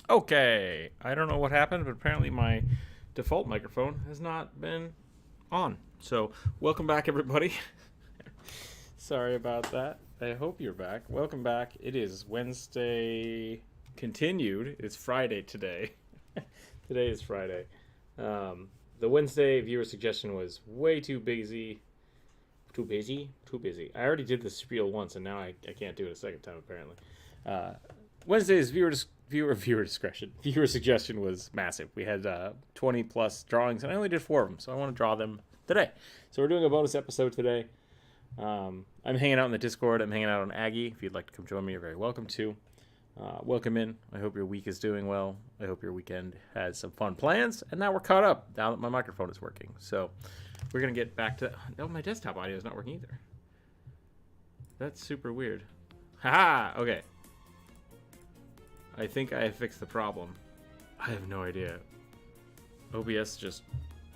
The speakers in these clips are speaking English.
Okay, I don't know what happened, but apparently my default microphone has not been on. So, welcome back, everybody. Sorry about that. I hope you're back. Welcome back. It is Wednesday continued. It's Friday today. Today is Friday. The Wednesday viewer suggestion was way too busy. Too busy? Too busy. I already did the spiel once, and now I can't do it a second time, apparently. Wednesday's viewer discretion. Viewer suggestion was massive. We had 20 plus drawings, and I only did 4 of them, so I want to draw them today. So we're doing a bonus episode today. I'm hanging out in the Discord. I'm hanging out on Aggie. If you'd like to come join me, you're very welcome to. Welcome in. I hope your week is doing well. I hope your weekend has some fun plans. And now we're caught up now that my microphone is working. So we're going to get back to... Oh, my desktop audio is not working either. That's super weird. Haha! Okay. I think I have fixed the problem. I have no idea. OBS just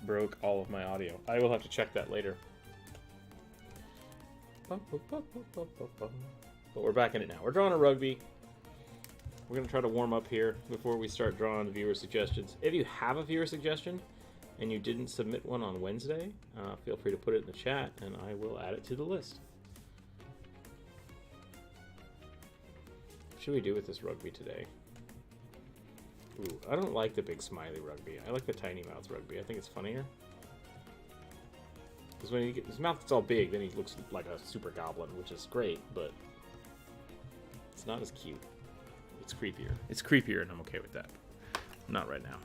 broke all of my audio. I will have to check that later. But we're back in it now. We're drawing a rugby. We're going to try to warm up here before we start drawing the viewer suggestions. If you have a viewer suggestion and you didn't submit one on Wednesday, feel free to put it in the chat and I will add it to the list. What should we do with this rugby today? Ooh, I don't like the big smiley rugby. I like the tiny mouth rugby. I think it's funnier. Because when his mouth gets all big, then he looks like a super goblin, which is great, but it's not as cute. It's creepier. It's creepier, and I'm okay with that. Not right now.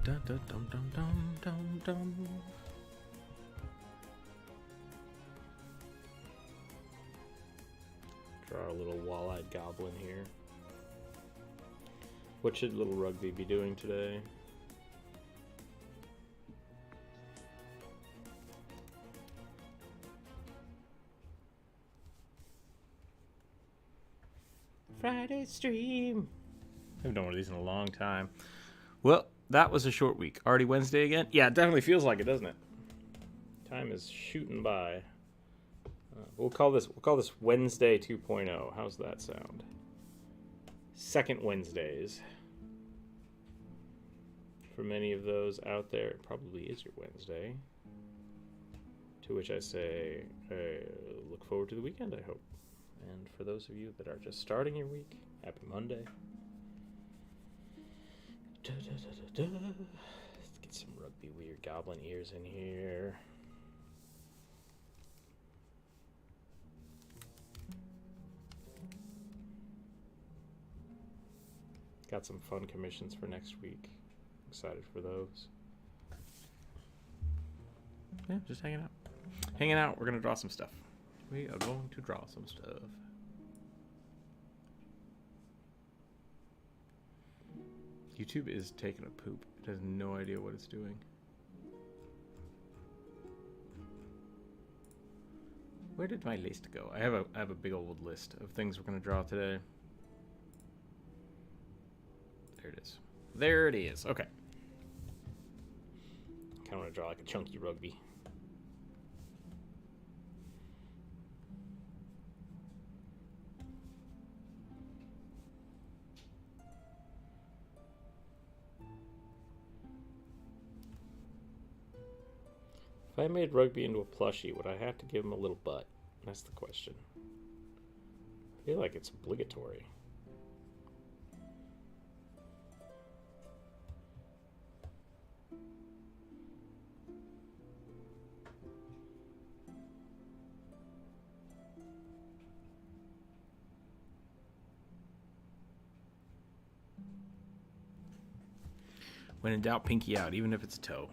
Dun, dun, dun, dun, dun, dun, dun. Draw a little wall-eyed goblin here. What should little rugby be doing today? Friday stream. I haven't done one of these in a long time. Well, that was a short week. Already Wednesday again? Yeah, it definitely feels like it, doesn't it? Time is shooting by. We'll call this Wednesday 2.0. How's that sound? Second Wednesdays. For many of those out there, it probably is your Wednesday. To which I say, look forward to the weekend, I hope. And for those of you that are just starting your week, happy Monday. Let's get some rugby weird goblin ears in here. Got some fun commissions for next week. Excited for those. Yeah, just hanging out. Hanging out, we're going to draw some stuff. We are going to draw some stuff. YouTube is taking a poop. It has no idea what it's doing. Where did my list go? I have a big old list of things we're going to draw today. There it is. There it is. Okay. Kind of want to draw like a chunky rugby. If I made rugby into a plushie, would I have to give him a little butt? That's the question. I feel like it's obligatory. When in doubt, pinky out, even if it's a toe.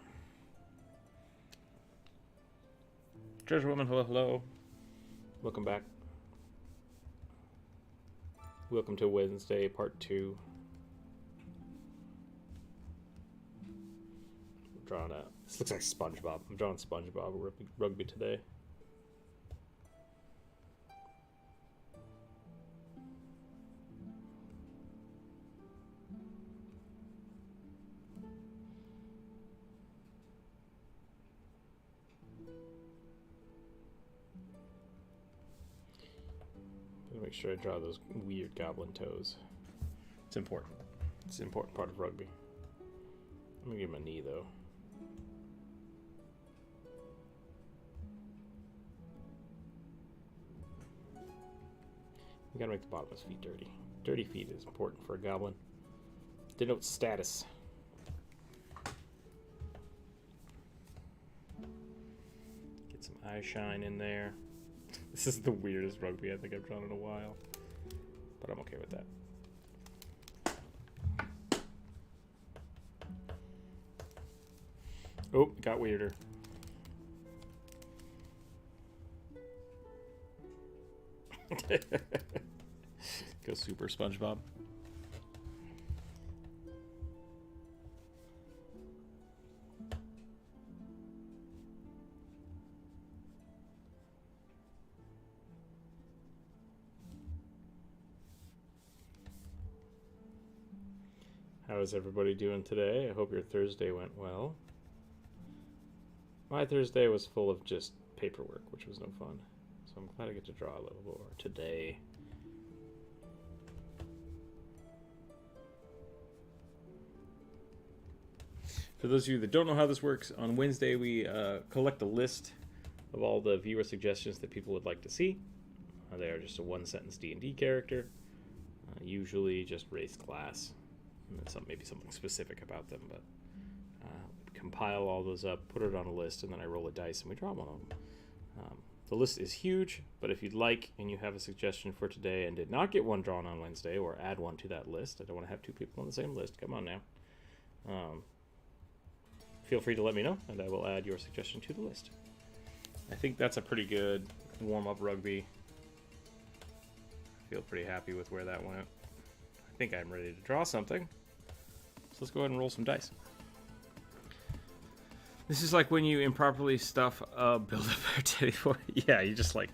Treasure Woman, hello, hello. Welcome back. Welcome to Wednesday, part 2. I'm drawing a... This looks like SpongeBob. I'm drawing SpongeBob rugby today. Make sure I draw those weird goblin toes. It's important. It's an important part of rugby. I'm gonna give him a knee though. You gotta make the bottom of his feet dirty. Dirty feet is important for a goblin. Denotes status. Get some eye shine in there. This is the weirdest rugby I think I've drawn in a while. But I'm okay with that. Oh, it got weirder. Go super SpongeBob. How is everybody doing today? I hope your Thursday went well. My Thursday was full of just paperwork, which was no fun. So I'm glad I get to draw a little more today. For those of you that don't know how this works, on Wednesday we collect a list of all the viewer suggestions that people would like to see. They are just a one-sentence D&D character, usually just race, class, and then maybe something specific about them. But compile all those up, put it on a list, and then I roll a dice and we draw one of them. The list is huge, but if you'd like and you have a suggestion for today and did not get one drawn on Wednesday, or add one to that list, I don't want to have two people on the same list. Come on now. Feel free to let me know, and I will add your suggestion to the list. I think that's a pretty good warm-up rugby. I feel pretty happy with where that went. I think I'm ready to draw something. So let's go ahead and roll some dice. This is like when you improperly stuff a Build-A-Bear teddy bear. Yeah, you just like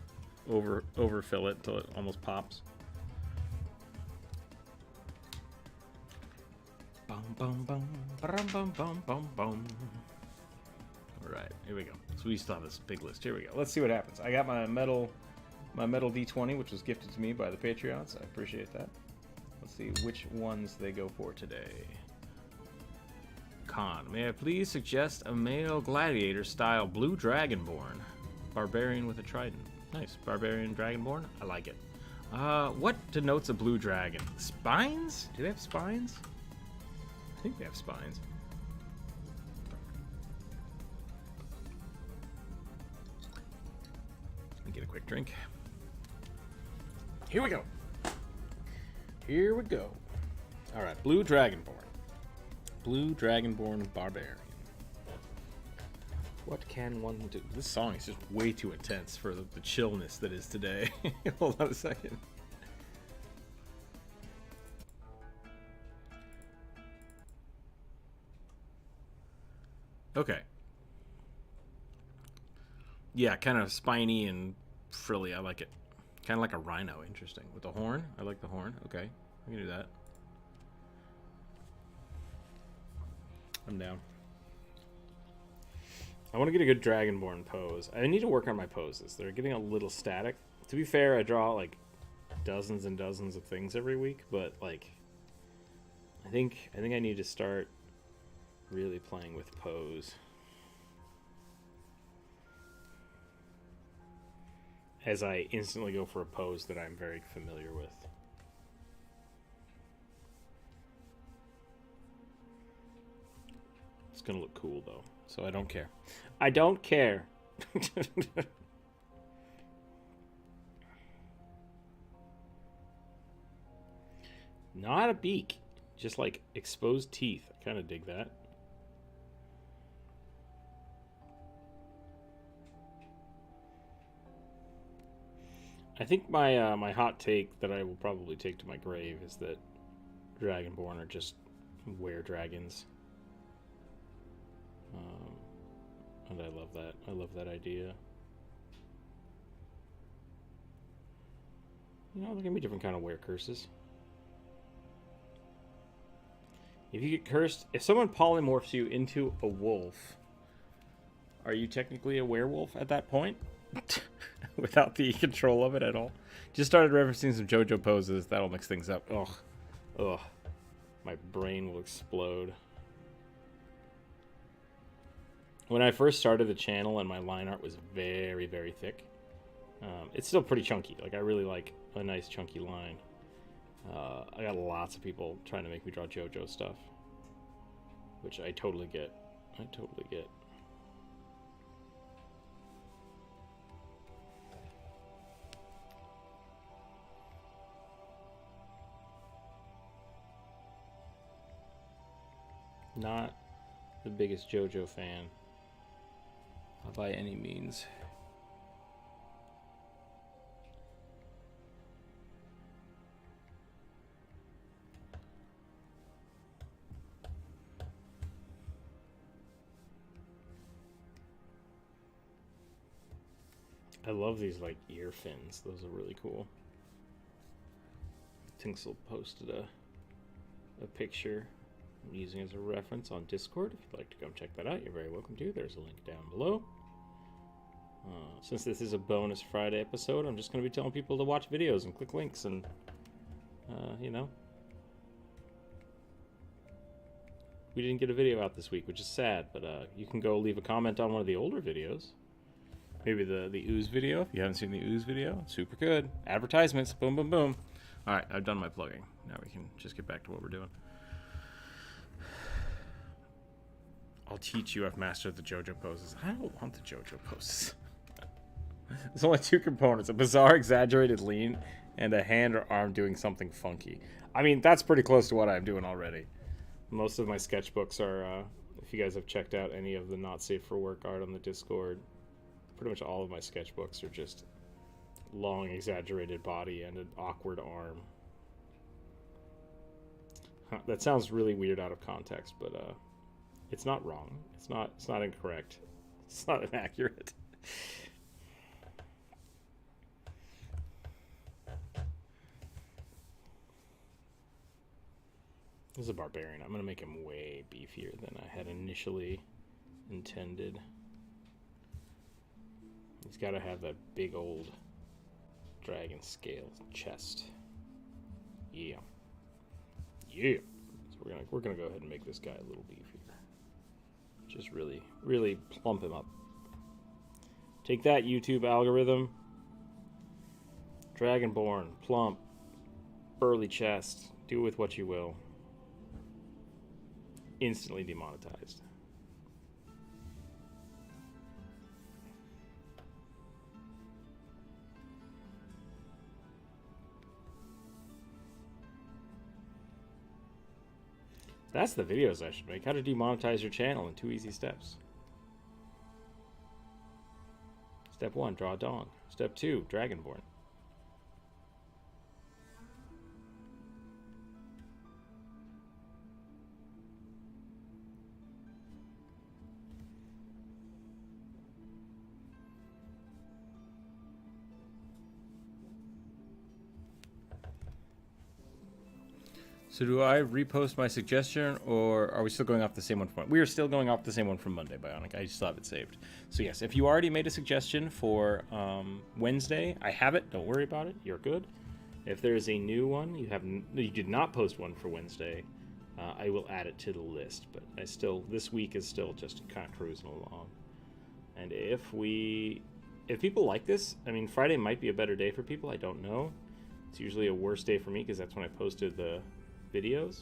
overfill it until it almost pops. Bum bum bum bum bum bum bum bum. All right, here we go. So we still have this big list. Here we go. Let's see what happens. I got my metal D20, which was gifted to me by the Patreons. I appreciate that. Let's see which ones they go for today. Con, may I please suggest a male gladiator style blue Dragonborn Barbarian with a trident? Nice. Barbarian Dragonborn? I like it. What denotes a blue dragon? Spines? Do they have spines? I think they have spines. Let me get a quick drink. Here we go. Here we go. All right, blue Dragonborn. Blue Dragonborn Barbarian. What can one do? This song is just way too intense for the chillness that is today. Hold on a second. Okay. Yeah, kind of spiny and frilly. I like it. Kind of like a rhino. Interesting. With the horn? I like the horn. Okay. I can do that. I'm down. I want to get a good Dragonborn pose. I need to work on my poses. They're getting a little static. To be fair, I draw like dozens and dozens of things every week, but like I think I need to start really playing with pose. As I instantly go for a pose that I'm very familiar with. It's gonna look cool though, so I don't care. I don't care. Not a beak, just like exposed teeth. I kind of dig that. I think my my hot take that I will probably take to my grave is that Dragonborn are just were-dragons. And I love that. I love that idea. You know, there can be different kind of were curses. If you get cursed, if someone polymorphs you into a wolf, are you technically a werewolf at that point? Without the control of it at all? Just started referencing some JoJo poses. That'll mix things up. Ugh. Ugh. My brain will explode. When I first started the channel and my line art was very, very thick, it's still pretty chunky. Like, I really like a nice chunky line. I got lots of people trying to make me draw JoJo stuff, which I totally get. I totally get. Not the biggest JoJo fan by any means. I love these like ear fins. Those are really cool. Tinksel posted a picture I'm using as a reference on Discord. If you'd like to come check that out, you're very welcome to. There's a link down below. Since this is a bonus Friday episode, I'm just going to be telling people to watch videos and click links and, you know. We didn't get a video out this week, which is sad, but you can go leave a comment on one of the older videos. Maybe the ooze video, if you haven't seen the ooze video. It's super good. Advertisements, boom, boom, boom. All right, I've done my plugging. Now we can just get back to what we're doing. I'll teach you. I've mastered the JoJo poses. I don't want the JoJo poses. There's only two components: a bizarre, exaggerated lean, and a hand or arm doing something funky. I mean, that's pretty close to what I'm doing already. Most of my sketchbooks are, if you guys have checked out any of the Not Safe for Work art on the Discord, pretty much all of my sketchbooks are just long, exaggerated body and an awkward arm. That sounds really weird out of context, but it's not wrong. It's not incorrect. It's not inaccurate. This is a barbarian. I'm going to make him way beefier than I had initially intended. He's got to have that big old dragon scale chest. Yeah. Yeah. So we're gonna go ahead and make this guy a little beefier. Just really, really plump him up. Take that, YouTube algorithm. Dragonborn, plump, burly chest. Do with what you will. Instantly demonetized. That's the videos I should make. How to demonetize your channel in 2 easy steps. Step 1, draw a dong. Step 2, Dragonborn. So do I repost my suggestion, or are we still going off the same one from? We are still going off the same one from Monday, Bionic. I still have it saved. So yes, if you already made a suggestion for Wednesday, I have it. Don't worry about it. You're good. If there's a new one, you did not post one for Wednesday, I will add it to the list. But this week is still just kind of cruising along. And if people like this, I mean, Friday might be a better day for people. I don't know. It's usually a worse day for me because that's when I posted the videos,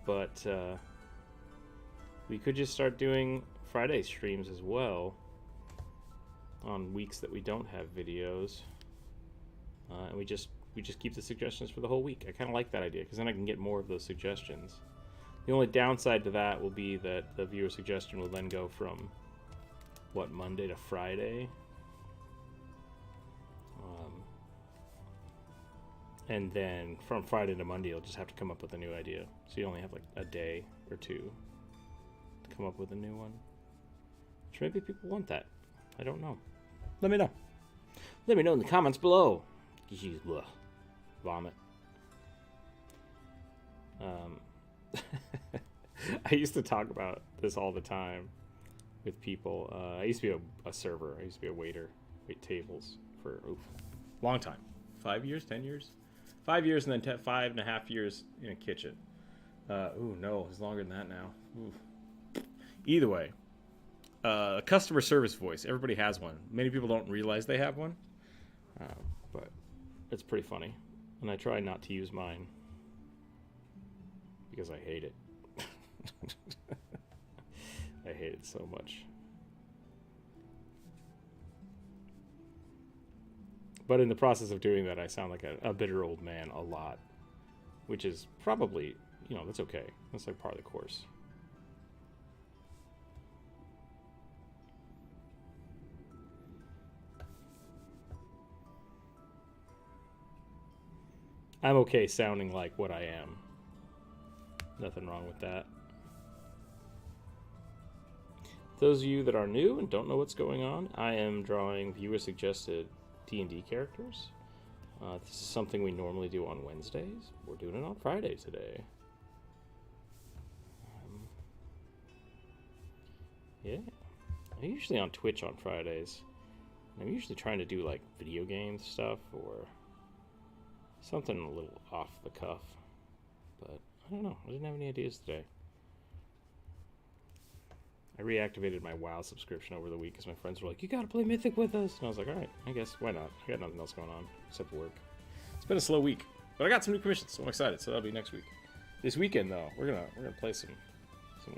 but we could just start doing Friday streams as well on weeks that we don't have videos, and we just keep the suggestions for the whole week. I kind of like that idea because then I can get more of those suggestions. The only downside to that will be that the viewer suggestion will then go from Monday to Friday. And then from Friday to Monday, you'll just have to come up with a new idea. So you only have like a day or two to come up with a new one. Which maybe people want that. I don't know. Let me know. Let me know in the comments below. Jeez, bleh. Vomit. I used to talk about this all the time with people. I used to be a server. I used to be a waiter. Wait tables for long time. 5 years, 10 years? 5 years and then 5.5 years in a kitchen. Ooh, no, it's longer than that now. Ooh. Either way, customer service voice. Everybody has one. Many people don't realize they have one, but it's pretty funny. And I try not to use mine because I hate it. I hate it so much. But in the process of doing that, I sound like a bitter old man a lot, which is probably, you know, that's okay. That's like part of the course. I'm okay sounding like what I am. Nothing wrong with that. Those of you that are new and don't know what's going on, I am drawing viewer-suggested D&D characters. This is something we normally do on Wednesdays. We're doing it on Friday today. Yeah. I'm usually on Twitch on Fridays. I'm usually trying to do like video game stuff or something a little off the cuff. But I don't know. I didn't have any ideas today. I reactivated my WoW subscription over the week because my friends were like, you gotta play Mythic with us. And I was like, alright, I guess, why not? I got nothing else going on except work. It's been a slow week. But I got some new commissions, so I'm excited. So that'll be next week. This weekend, though, we're gonna play some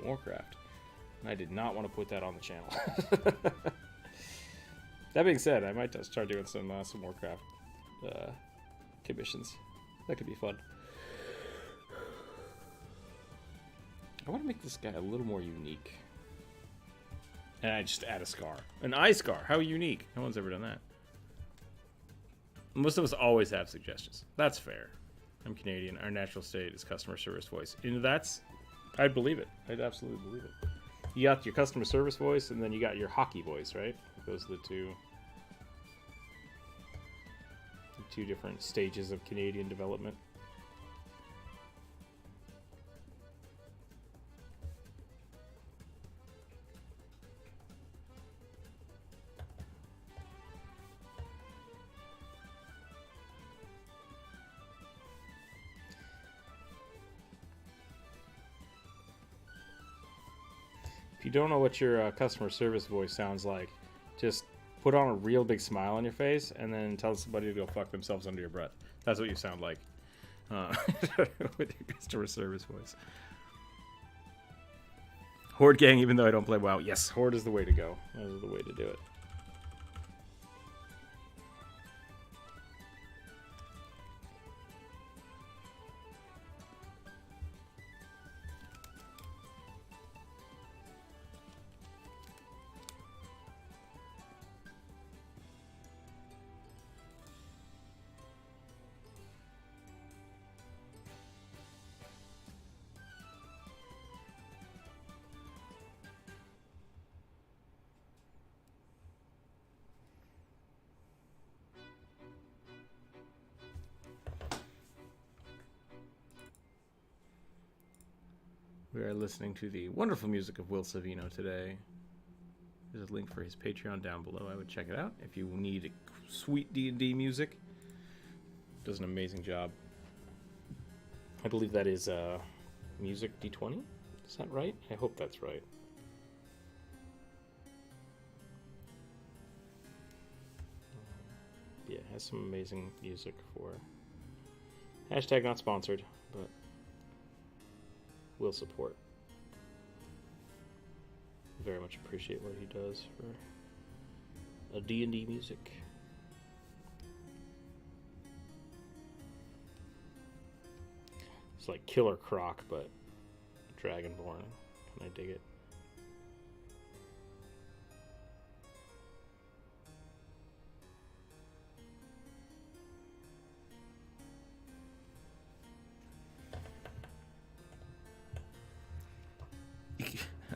Warcraft. And I did not want to put that on the channel. That being said, I might start doing some Warcraft commissions. That could be fun. I want to make this guy a little more unique. And I just add a scar. An eye scar. How unique. No one's ever done that. Most of us always have suggestions. That's fair. I'm Canadian. Our natural state is customer service voice. And that's... I'd believe it. I'd absolutely believe it. You got your customer service voice, and then you got your hockey voice, right? Those are the two different stages of Canadian development. If you don't know what your customer service voice sounds like, just put on a real big smile on your face and then tell somebody to go fuck themselves under your breath. That's what you sound like with your customer service voice. Horde gang, even though I don't play WoW. Yes, Horde is the way to go. That is the way to do it. We are listening to the wonderful music of Will Savino today. There's a link for his Patreon down below. I would check it out if you need sweet D&D music. Does an amazing job. I believe that is Music D20. Is that right? I hope that's right. Yeah, it has some amazing music for... Hashtag not sponsored, but... will support. Very much appreciate what he does for a D&D music. It's like Killer Croc, but Dragonborn. Can I dig it?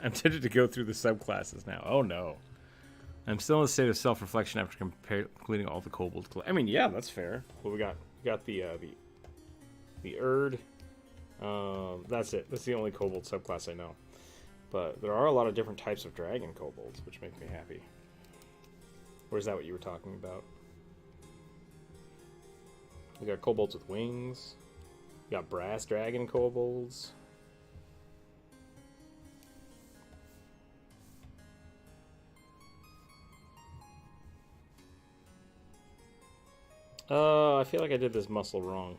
I'm tempted to go through the subclasses now. Oh no. I'm still in a state of self-reflection after completing all the kobold. I mean, yeah, that's fair. Well, we got the Erd. That's it. That's the only kobold subclass I know. But there are a lot of different types of dragon kobolds, which make me happy. Or is that what you were talking about? We got kobolds with wings. We got brass dragon kobolds. I feel like I did this muscle wrong.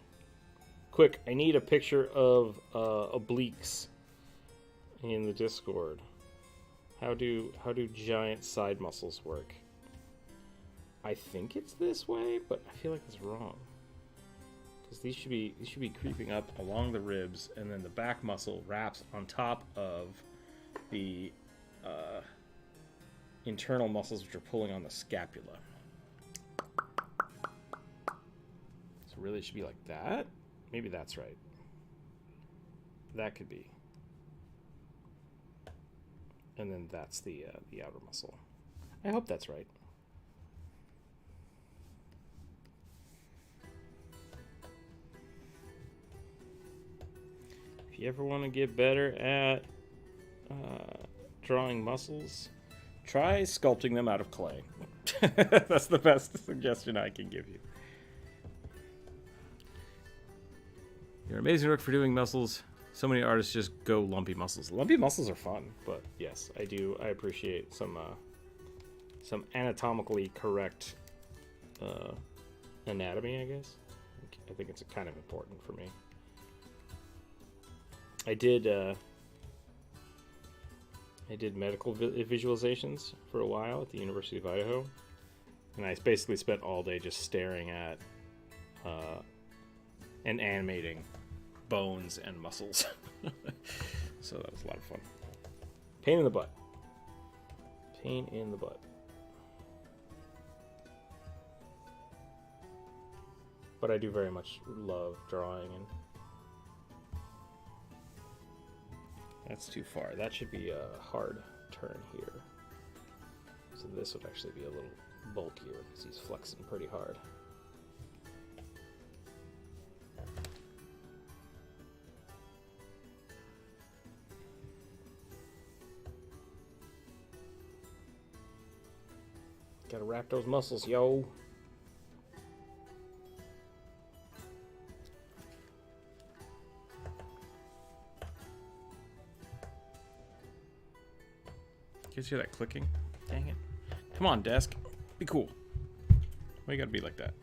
Quick, I need a picture of obliques in the Discord. How do giant side muscles work? I think it's this way, but I feel like it's wrong. Because these should be creeping up along the ribs, and then the back muscle wraps on top of the internal muscles which are pulling on the scapula. So really it should be like that? Maybe that's right. That could be. And then that's the outer muscle. I hope that's right. If you ever want to get better at drawing muscles, try sculpting them out of clay. That's the best suggestion I can give you. You're amazing work for doing muscles. So many artists just go lumpy muscles. Lumpy muscles are fun, but yes, I do. I appreciate some anatomically correct anatomy, I guess. I think it's kind of important for me. I did medical visualizations for a while at the University of Idaho, and I basically spent all day just staring at and animating bones and muscles. So that was a lot of fun. Pain in the butt. Pain in the butt. But I do very much love drawing, and that's too far. That should be a hard turn here. So this would actually be a little bulkier because he's flexing pretty hard. Gotta wrap those muscles, yo. You guys hear that clicking? Dang it. Come on, desk. Be cool. Why you gotta be like that?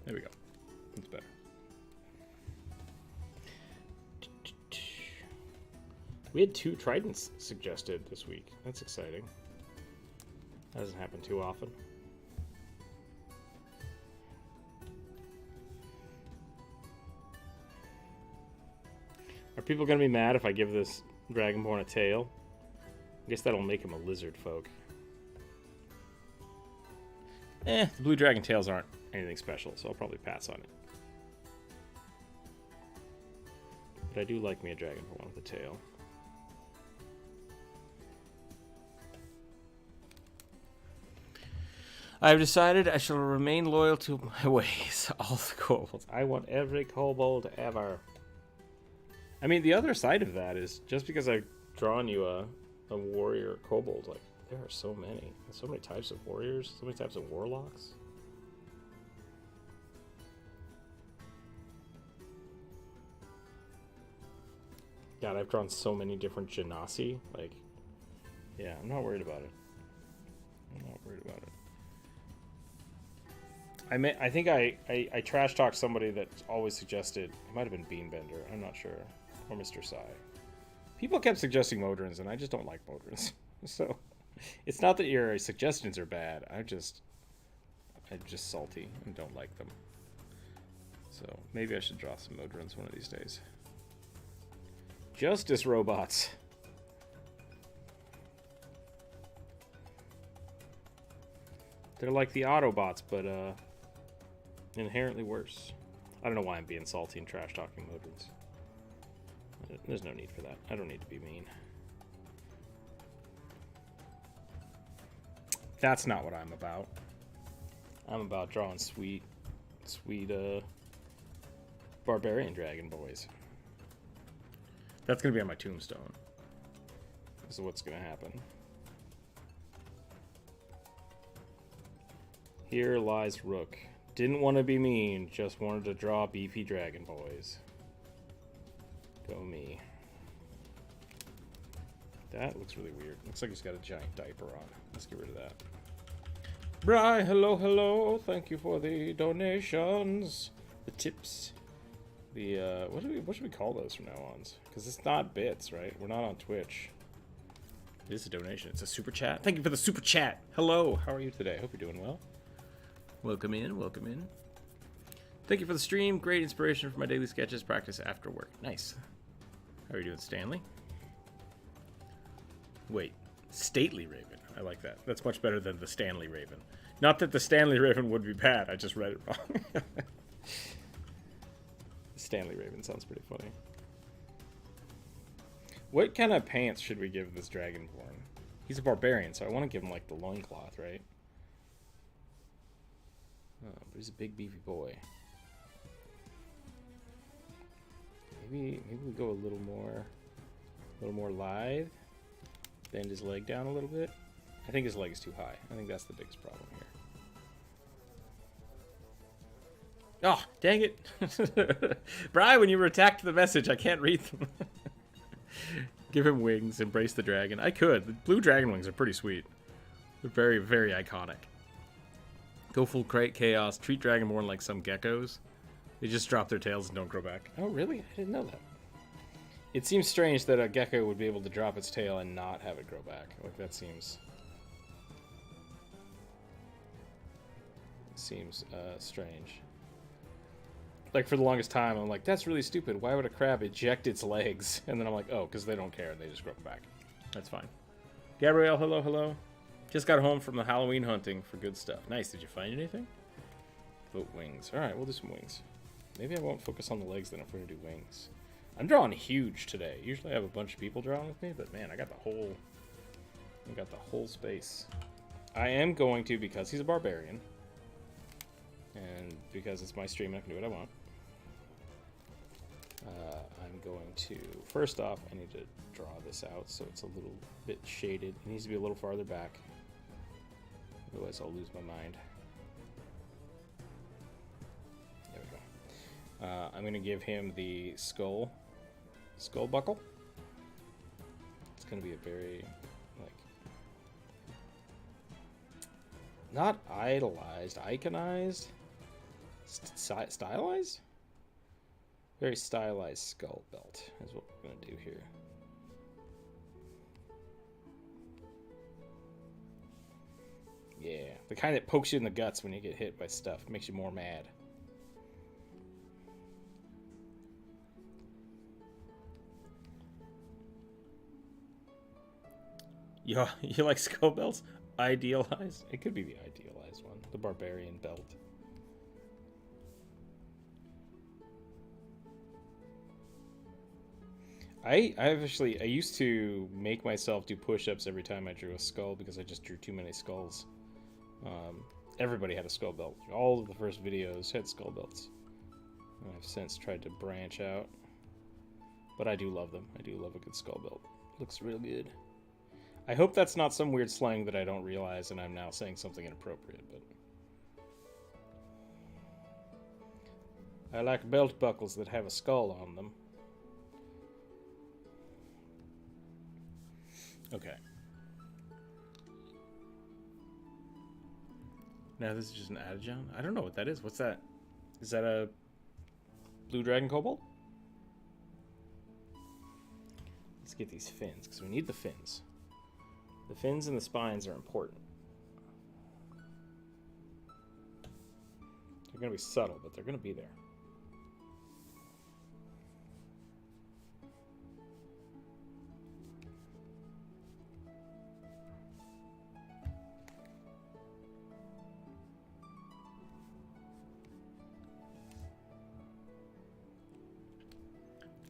There we go. That's better. We had 2 tridents suggested this week. That's exciting. That doesn't happen too often. Are people going to be mad if I give this Dragonborn a tail? I guess that'll make him a lizard folk. The blue dragon tails aren't anything special, so I'll probably pass on it. But I do like me a Dragonborn with a tail. I've decided I shall remain loyal to my ways. All the kobolds. I want every kobold ever. I mean, the other side of that is just because I've drawn you a warrior kobold, like, there are so many. There's so many types of warriors, so many types of warlocks. God, I've drawn so many different genasi. Like, yeah, I'm not worried about it. I'm not worried about it. I think I trash talked somebody that always suggested, it might have been Beanbender, I'm not sure, or Mr. Sai. People kept suggesting Modrons, and I just don't like Modrons. So it's not that your suggestions are bad. I'm just salty and don't like them. So maybe I should draw some Modrons one of these days. Justice robots. They're like the Autobots, but inherently worse. I don't know why I'm being salty and trash talking Modrons. There's no need for that. I don't need to be mean. That's not what I'm about. I'm about drawing sweet barbarian dragon boys. That's gonna be on my tombstone. This is what's gonna happen. Here lies Rook. Didn't want to be mean, just wanted to draw beefy dragon boys. Go me. That looks really weird. Looks like he's got a giant diaper on. Let's get rid of that. Bri, hello, hello. Thank you for the donations, the tips, the what should we call those from now on? Because it's not bits, right? We're not on Twitch. It is a donation. It's a super chat. Thank you for the super chat. Hello, how are you today? I hope you're doing well. Welcome in, welcome in. Thank you for the stream. Great inspiration for my daily sketches. Practice after work. Nice. How are you doing, Stanley? Wait, Stately Raven. I like that. That's much better than the Stanley Raven. Not that the Stanley Raven would be bad. I just read it wrong. The Stanley Raven sounds pretty funny. What kind of pants should we give this Dragonborn? He's a barbarian, so I want to give him, like, the loincloth, right? Oh, but he's a big, beefy boy. Maybe we go a little more lithe. Bend his leg down a little bit. I think his leg is too high. I think that's the biggest problem here. Oh, dang it. Brian, when you were attacked the message, I can't read them. Give him wings. Embrace the dragon. I could. The blue dragon wings are pretty sweet. They're very, very iconic. Go full crate chaos. Treat Dragonborn like some geckos. They just drop their tails and don't grow back. Oh, really? I didn't know that. It seems strange that a gecko would be able to drop its tail and not have it grow back. Like, that seems strange. Like, for the longest time, I'm like, that's really stupid. Why would a crab eject its legs? And then I'm like, oh, because they don't care. They just grow back. That's fine. Gabrielle, hello, hello. Just got home from the Halloween hunting for good stuff. Nice. Did you find anything? Vote wings. All right, we'll do some wings. Maybe I won't focus on the legs then if we're going to do wings. I'm drawing huge today. Usually I have a bunch of people drawing with me, but man, I got the whole space. I am going to, because he's a barbarian, and because it's my stream, I can do what I want. I'm going to, first off, I need to draw this out so it's a little bit shaded. It needs to be a little farther back. Otherwise I'll lose my mind. There we go. I'm going to give him the skull buckle. It's going to be a very, like, not idolized, iconized, stylized? Very stylized skull belt is what we're going to do here. Yeah, the kind that pokes you in the guts when you get hit by stuff. Makes you more mad. You like skull belts? Idealized? It could be the idealized one. The barbarian belt. I used to make myself do push-ups every time I drew a skull because I just drew too many skulls. Everybody had a skull belt. All of the first videos had skull belts. And I've since tried to branch out. But I do love them. I do love a good skull belt. Looks real good. I hope that's not some weird slang that I don't realize and I'm now saying something inappropriate, but... I like belt buckles that have a skull on them. Okay. Now this is just an Adijon? I don't know what that is. What's that? Is that a blue dragon kobold? Let's get these fins, because we need the fins. The fins and the spines are important. They're going to be subtle, but they're going to be there.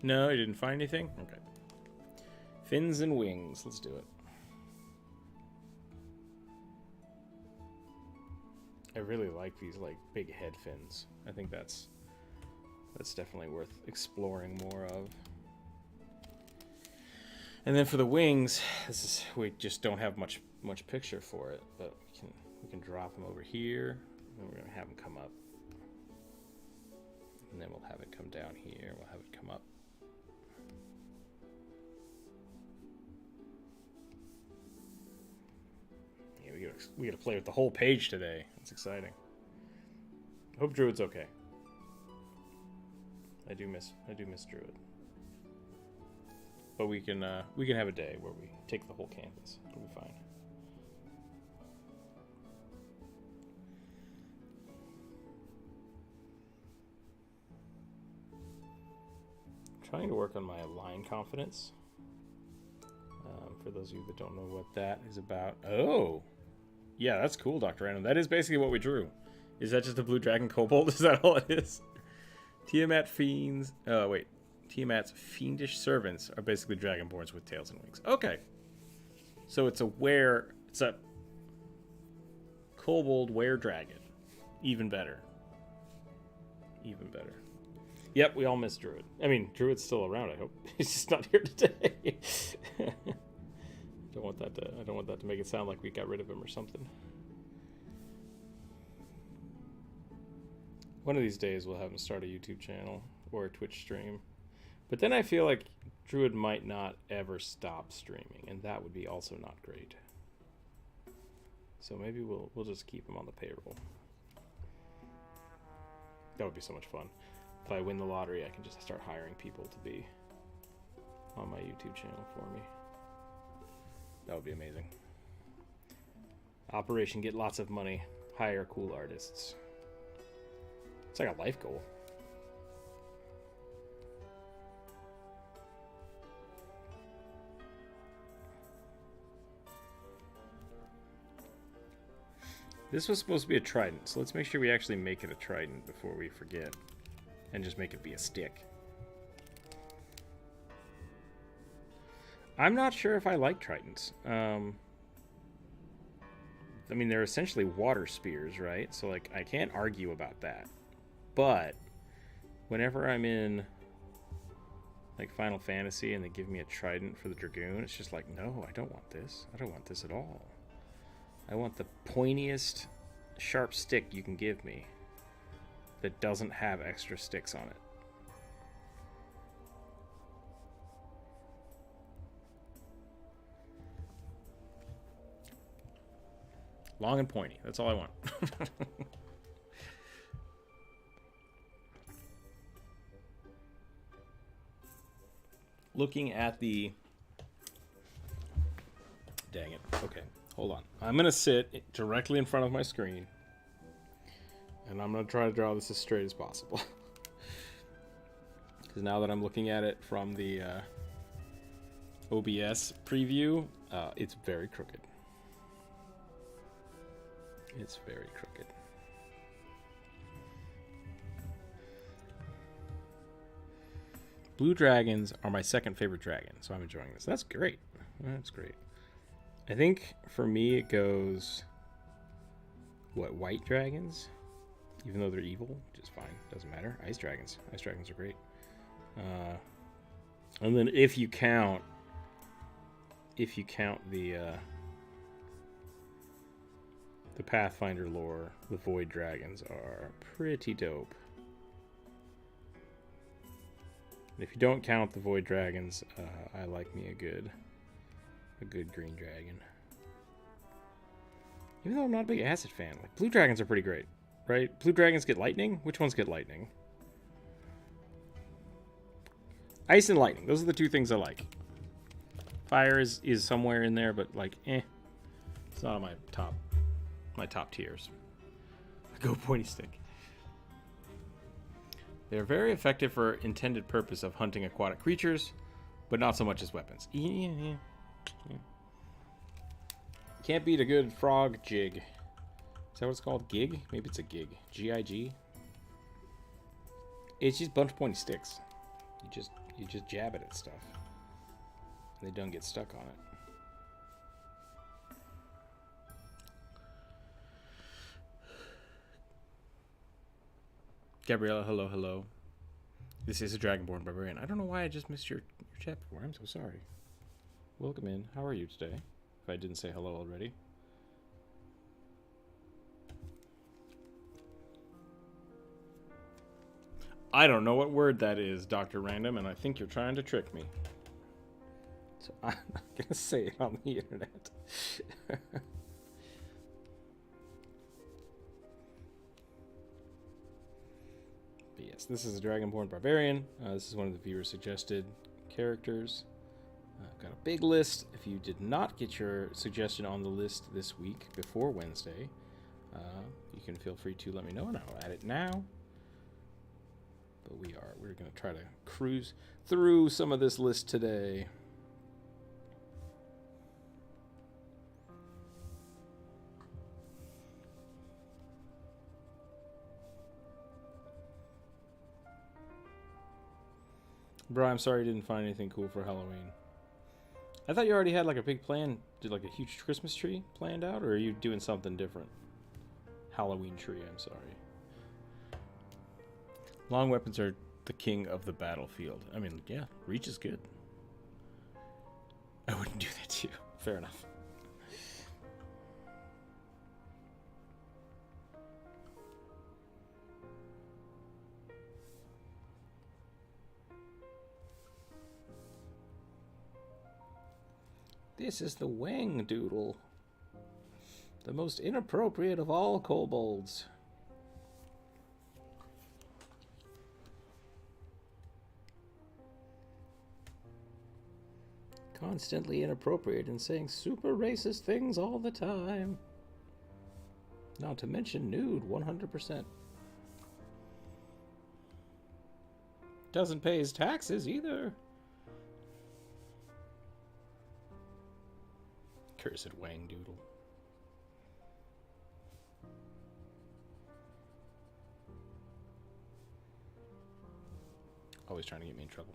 No, you didn't find anything? Okay. Fins and wings. Let's do it. I really like these, like, big head fins. I think that's definitely worth exploring more of. And then for the wings, we just don't have much picture for it, but we can drop them over here, and we're gonna have them come up. And then we'll have it come down here, we'll have it come up. Yeah, we give it we get to play with the whole page today. It's exciting. Hope Druid's okay. I do miss Druid. But we can have a day where we take the whole canvas. It'll be fine. Trying to work on my line confidence. For those of you that don't know what that is about. Oh! Yeah, that's cool, Dr. Random. That is basically what we drew. Is that just a blue dragon kobold? Is that all it is? Tiamat fiends... wait. Tiamat's fiendish servants are basically dragonborns with tails and wings. Okay. So it's a kobold were-dragon. Even better. Even better. Yep, we all miss Druid. I mean, Druid's still around, I hope. He's just not here today. I don't want that to make it sound like we got rid of him or something. One of these days we'll have him start a YouTube channel or a Twitch stream. But then I feel like Druid might not ever stop streaming, and that would be also not great. So maybe we'll just keep him on the payroll. That would be so much fun. If I win the lottery, I can just start hiring people to be on my YouTube channel for me. That would be amazing. Operation Get Lots of Money. Hire cool artists. It's like a life goal. This was supposed to be a trident, so let's make sure we actually make it a trident before we forget. And just make it be a stick. I'm not sure if I like tridents. I mean, they're essentially water spears, right? So, like, I can't argue about that. But whenever I'm in, like, Final Fantasy and they give me a trident for the Dragoon, it's just like, no, I don't want this. I don't want this at all. I want the pointiest, sharp stick you can give me that doesn't have extra sticks on it. Long and pointy. That's all I want. Looking at the... Dang it. Okay, hold on. I'm going to sit directly in front of my screen. And I'm going to try to draw this as straight as possible. Because now that I'm looking at it from the OBS preview, it's very crooked. It's very crooked. Blue dragons are my second favorite dragon, so I'm enjoying this. That's great. That's great. I think for me it goes... What, white dragons? Even though they're evil, which is fine. Doesn't matter. Ice dragons. Ice dragons are great. And then if you count the Pathfinder lore, the Void Dragons are pretty dope. And if you don't count the Void Dragons, I like me a good green dragon. Even though I'm not a big acid fan, like blue dragons are pretty great, right? Blue dragons get lightning. Which ones get lightning? Ice and lightning. Those are the two things I like. Fire is somewhere in there, but like, it's not on my top tiers. Go pointy stick. They're very effective for intended purpose of hunting aquatic creatures, but not so much as weapons. Yeah. Can't beat a good frog jig. Is that what it's called? Gig? Maybe it's a gig. G-I-G? It's just a bunch of pointy sticks. You just jab it at stuff. And they don't get stuck on it. Gabriella, hello. This is a Dragonborn Barbarian. I don't know why I just missed your chat before. I'm so sorry. Welcome in. How are you today? If I didn't say hello already. I don't know what word that is, Dr. Random, and I think you're trying to trick me. So I'm not going to say it on the internet. This is a Dragonborn Barbarian. This is one of the viewer suggested characters. I've got a big list. If you did not get your suggestion on the list this week before Wednesday, you can feel free to let me know, and I'll add it now. But we're going to try to cruise through some of this list today. Bro, I'm sorry you didn't find anything cool for Halloween. I thought you already had like a big plan, did like a huge Christmas tree planned out, or are you doing something different? Halloween tree, I'm sorry. Long weapons are the king of the battlefield. I mean, yeah, reach is good. I wouldn't do that to you. Fair enough. This is the Wang Doodle. The most inappropriate of all kobolds. Constantly inappropriate and saying super racist things all the time. Not to mention nude 100%. Doesn't pay his taxes either. Cursed Wang Doodle. Always trying to get me in trouble.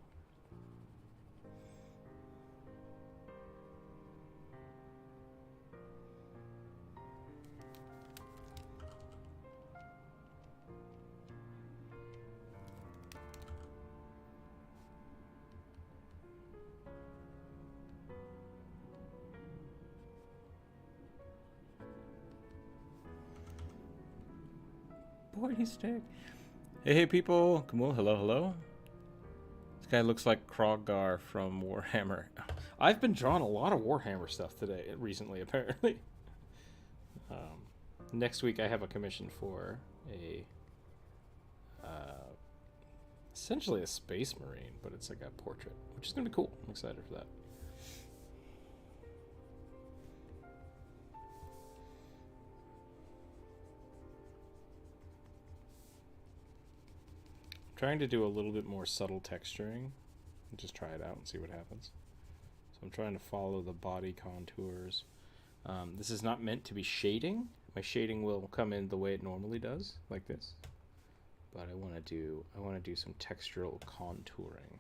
Boy, stick. Hey people. Come on, hello. This guy looks like Krogar from Warhammer. I've been drawing a lot of Warhammer stuff recently, apparently. Next week I have a commission for a essentially a space marine, but it's like a portrait, which is gonna be cool. I'm excited for that. Trying to do a little bit more subtle texturing and just try it out and see what happens. So I'm trying to follow the body contours. This is not meant to be shading. My shading will come in the way it normally does, like this. But I want to do some textural contouring,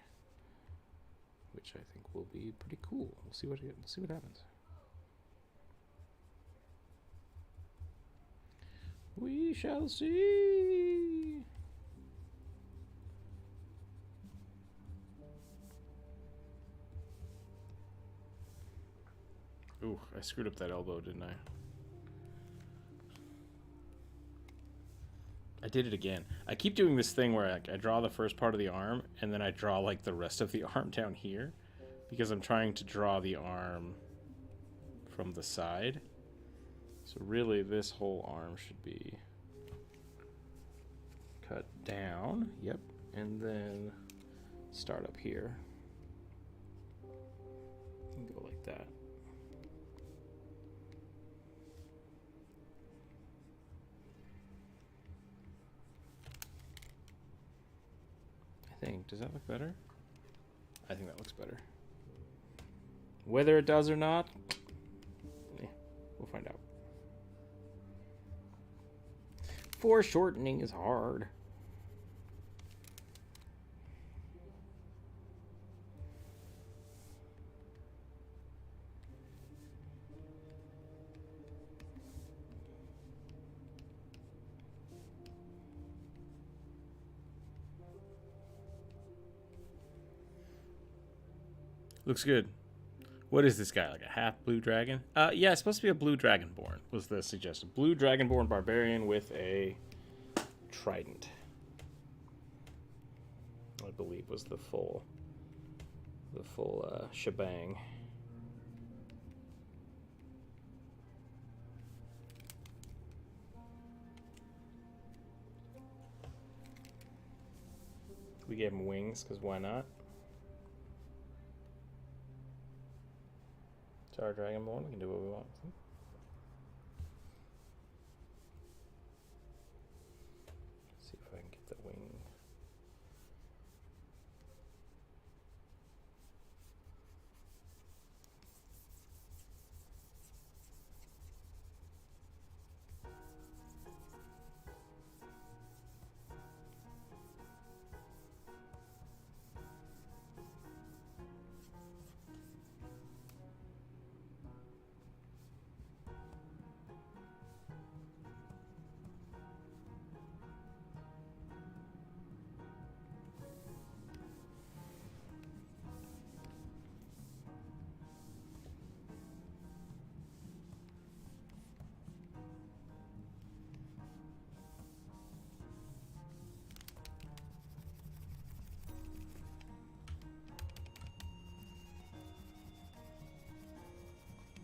which I think will be pretty cool. We'll see what happens. We shall see. Ooh, I screwed up that elbow, didn't I? I did it again. I keep doing this thing where I draw the first part of the arm, and then I draw like the rest of the arm down here, because I'm trying to draw the arm from the side. So really, this whole arm should be cut down. Yep, and then start up here. And go like that. Does that look better? I think that looks better. Whether it does or not, we'll find out. Foreshortening is hard. Looks good. What is this guy? Like a half blue dragon? Yeah, it's supposed to be a blue dragonborn, was the suggestion. Blue dragonborn barbarian with a trident, I believe, was the full shebang. We gave him wings, because why not? It's our Dragonborn. We can do what we want. Let's see if I can get the wing.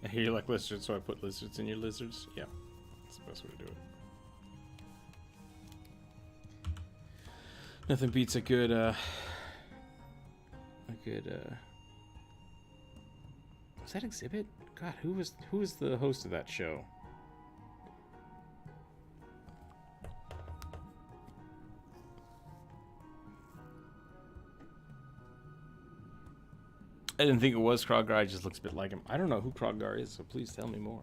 I hear you like lizards, so I put lizards in your lizards. Yeah, that's the best way to do it. Nothing beats a good, was that Exhibit? God, who was the host of that show? I didn't think it was Kroggar. It just looks a bit like him. I don't know who Kroggar is, so please tell me more.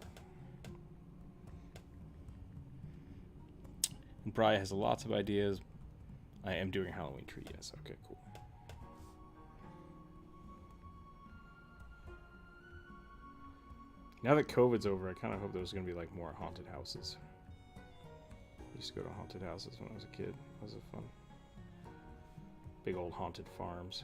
And Bri has lots of ideas. I am doing Halloween tree, yes. Okay, cool. Now that COVID's over, I kind of hope there's going to be like more haunted houses. I used to go to haunted houses when I was a kid. That was fun. Big old haunted farms.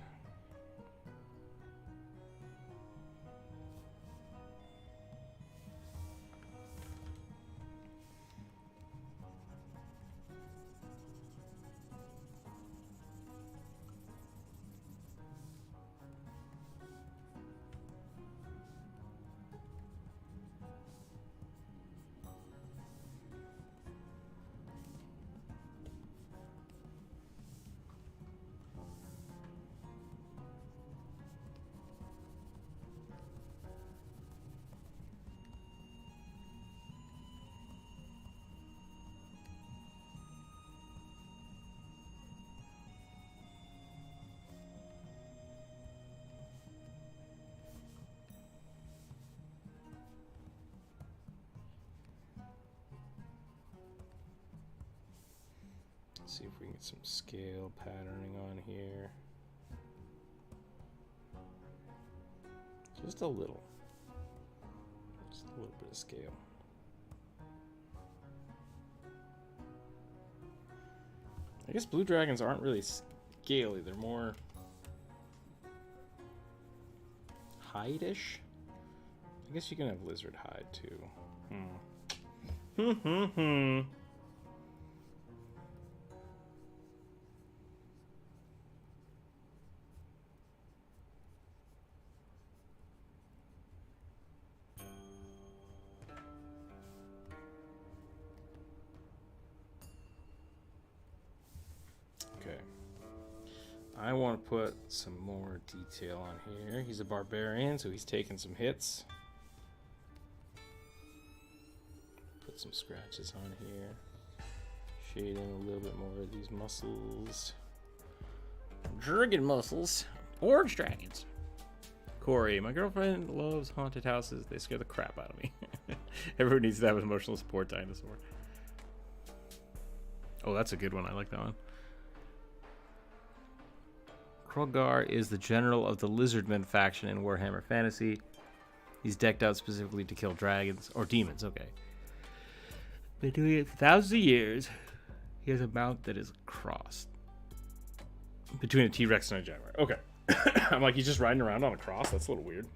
Let's see if we can get some scale patterning on here. Just a little. Just a little bit of scale. I guess blue dragons aren't really scaly. They're more hide-ish. I guess you can have lizard hide too. I want to put some more detail on here. He's a barbarian, so he's taking some hits. Put some scratches on here. Shade in a little bit more of these muscles. Dragon muscles. Orange dragons. Corey, my girlfriend loves haunted houses. They scare the crap out of me. Everyone needs to have an emotional support dinosaur. Oh, that's a good one. I like that one. Kroggar is the general of the Lizardmen faction in Warhammer Fantasy. He's decked out specifically to kill dragons, or demons, okay. Been doing it for thousands of years. He has a mount that is crossed between a T-Rex and a Jaguar. Okay. I'm like, he's just riding around on a cross? That's a little weird.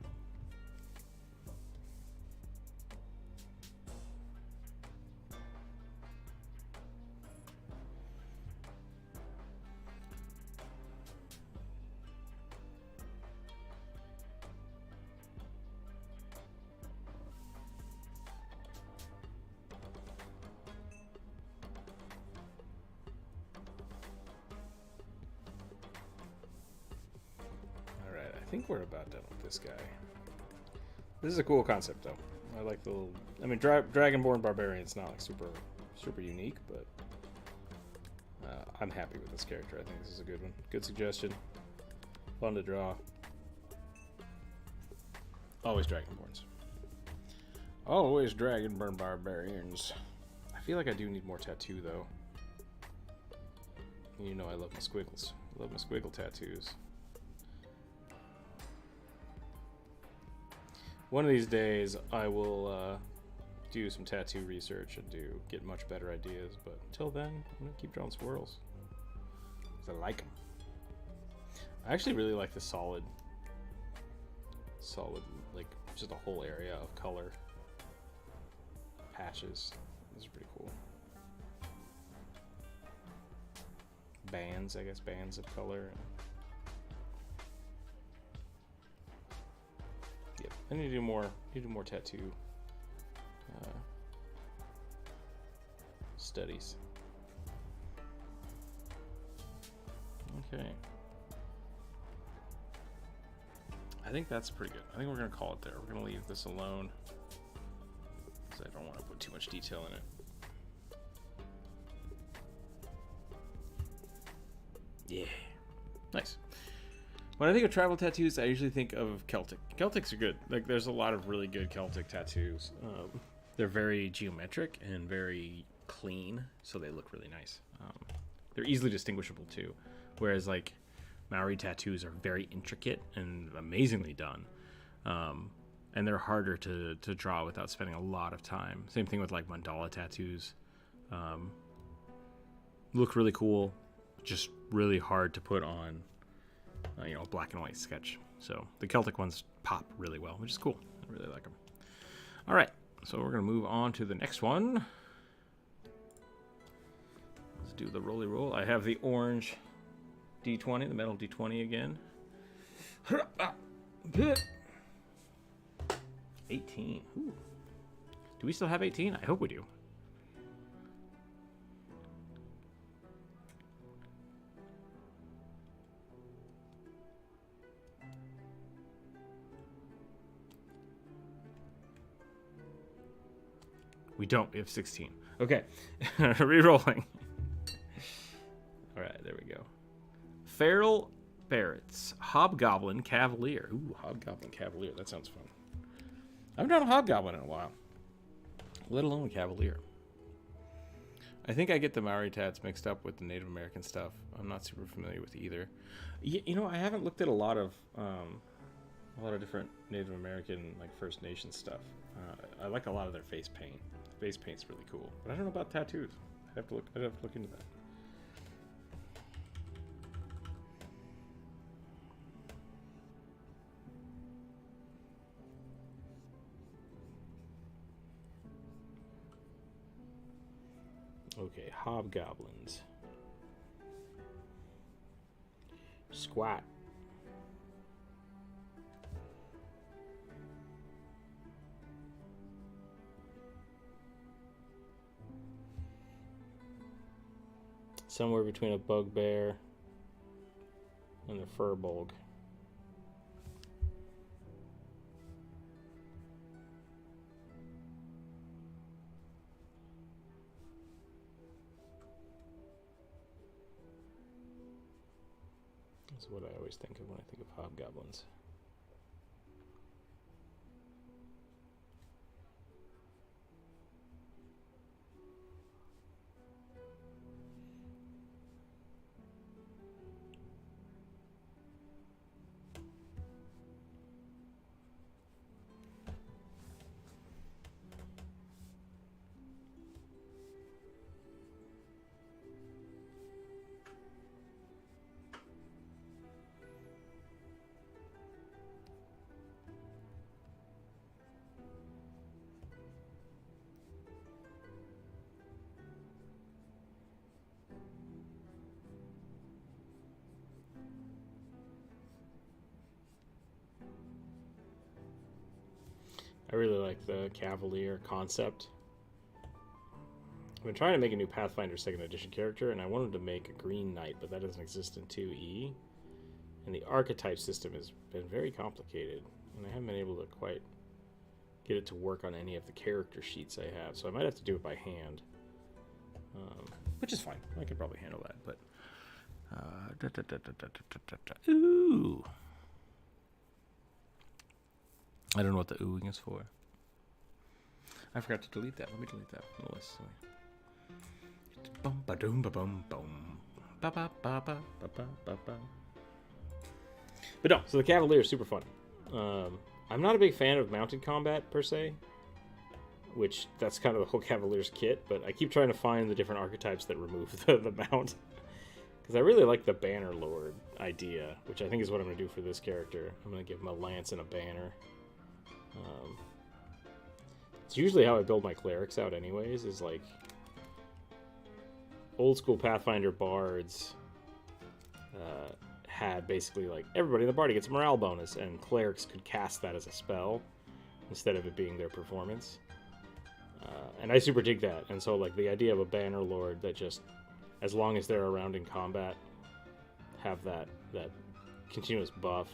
think we're about done with this guy. This is a cool concept, though. I like the little... I mean, Dragonborn Barbarian is not like super unique, but I'm happy with this character. I think this is a good one. Good suggestion. Fun to draw. Always Dragonborns. Always Dragonborn Barbarians. I feel like I do need more tattoo, though. You know I love my squiggles. I love my squiggle tattoos. One of these days, I will do some tattoo research and get much better ideas. But until then, I'm gonna keep drawing swirls. 'Cause I like them. I actually really like the solid, like just a whole area of color patches. This is pretty cool. Bands, I guess, bands of color. Yep, I need to do more. Tattoo studies. Okay. I think that's pretty good. I think we're gonna call it there. We're gonna leave this alone because I don't want to put too much detail in it. Yeah. Nice. When I think of tribal tattoos, I usually think of Celtic. Celtics are good. Like, there's a lot of really good Celtic tattoos. They're very geometric and very clean, so they look really nice. They're easily distinguishable, too. Whereas, like, Maori tattoos are very intricate and amazingly done. And they're harder to draw without spending a lot of time. Same thing with, like, mandala tattoos. Look really cool. Just really hard to put on, you know, a black and white sketch. So the Celtic ones pop really well, which is cool. I really like them. All right, so we're gonna move on to the next one. Let's do the roly roll. I have the orange D20, the metal D20 again. 18. Ooh. Do we still have 18? I hope we do. We don't. We have 16. Okay. Rerolling. All right, there we go. Feral Barretts. Hobgoblin Cavalier. Ooh, Hobgoblin Cavalier. That sounds fun. I haven't done a Hobgoblin in a while. Let alone a Cavalier. I think I get the Maori tats mixed up with the Native American stuff. I'm not super familiar with either. You know, I haven't looked at a lot of different Native American, like, First Nation stuff. I like a lot of their face paint. Face paint's really cool, but I don't know about tattoos. I'd have to look into that. Okay, hobgoblins. Squat. Somewhere between a bugbear and a furbolg. That's what I always think of when I think of hobgoblins. I really like the Cavalier concept. I've been trying to make a new Pathfinder 2nd edition character, and I wanted to make a Green Knight, but that doesn't exist in 2E. And the archetype system has been very complicated, and I haven't been able to quite get it to work on any of the character sheets I have, so I might have to do it by hand, which is fine. I could probably handle that, but ooh, I don't know what the oohing is for. I forgot to delete that. Let me delete that from the list. Bum ba doom ba bum bum ba ba ba ba ba ba ba. But no, so the Cavalier is super fun. I'm not a big fan of mounted combat per se, which that's kind of the whole Cavalier's kit, but I keep trying to find the different archetypes that remove the mount. Because I really like the Banner Lord idea, which I think is what I'm going to do for this character. I'm going to give him a lance and a banner. It's usually how I build my clerics out anyways, is like old school Pathfinder bards had basically like everybody in the party gets a morale bonus, and clerics could cast that as a spell instead of it being their performance. And I super dig that, and so like the idea of a Banner Lord that just, as long as they're around in combat, have that continuous buff.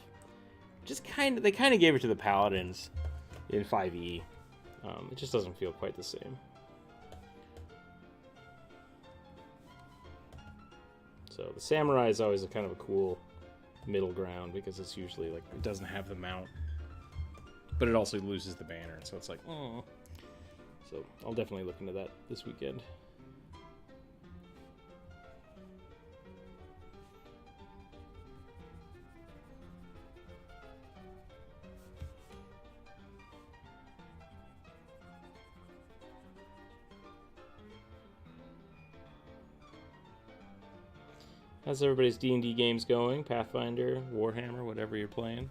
Just they kind of gave it to the Paladins in 5e. It just doesn't feel quite the same. So the Samurai is always a kind of a cool middle ground, because it's usually like it doesn't have the mount, but it also loses the banner, so it's like, oh. So I'll definitely look into that this weekend. How's everybody's D&D games going? Pathfinder, Warhammer, whatever you're playing.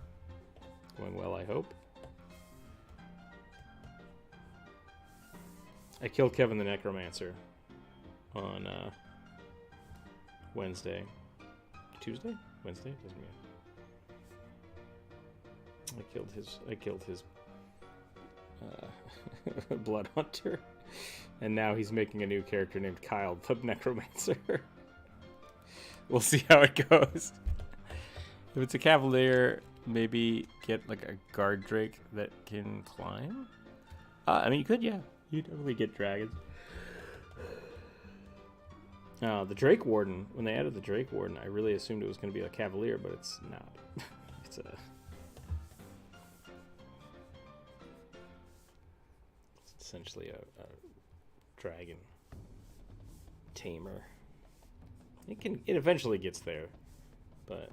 Going well, I hope. I killed Kevin the Necromancer on Wednesday. Tuesday? Wednesday? Doesn't matter. I killed his Blood Hunter. And now he's making a new character named Kyle the Necromancer. We'll see how it goes. If it's a Cavalier, maybe get like a guard drake that can climb. I mean, you could, yeah. You definitely get dragons. The Drake Warden, when they added the Drake Warden, I really assumed it was going to be a Cavalier, but it's not. It's essentially a dragon tamer. It eventually gets there, but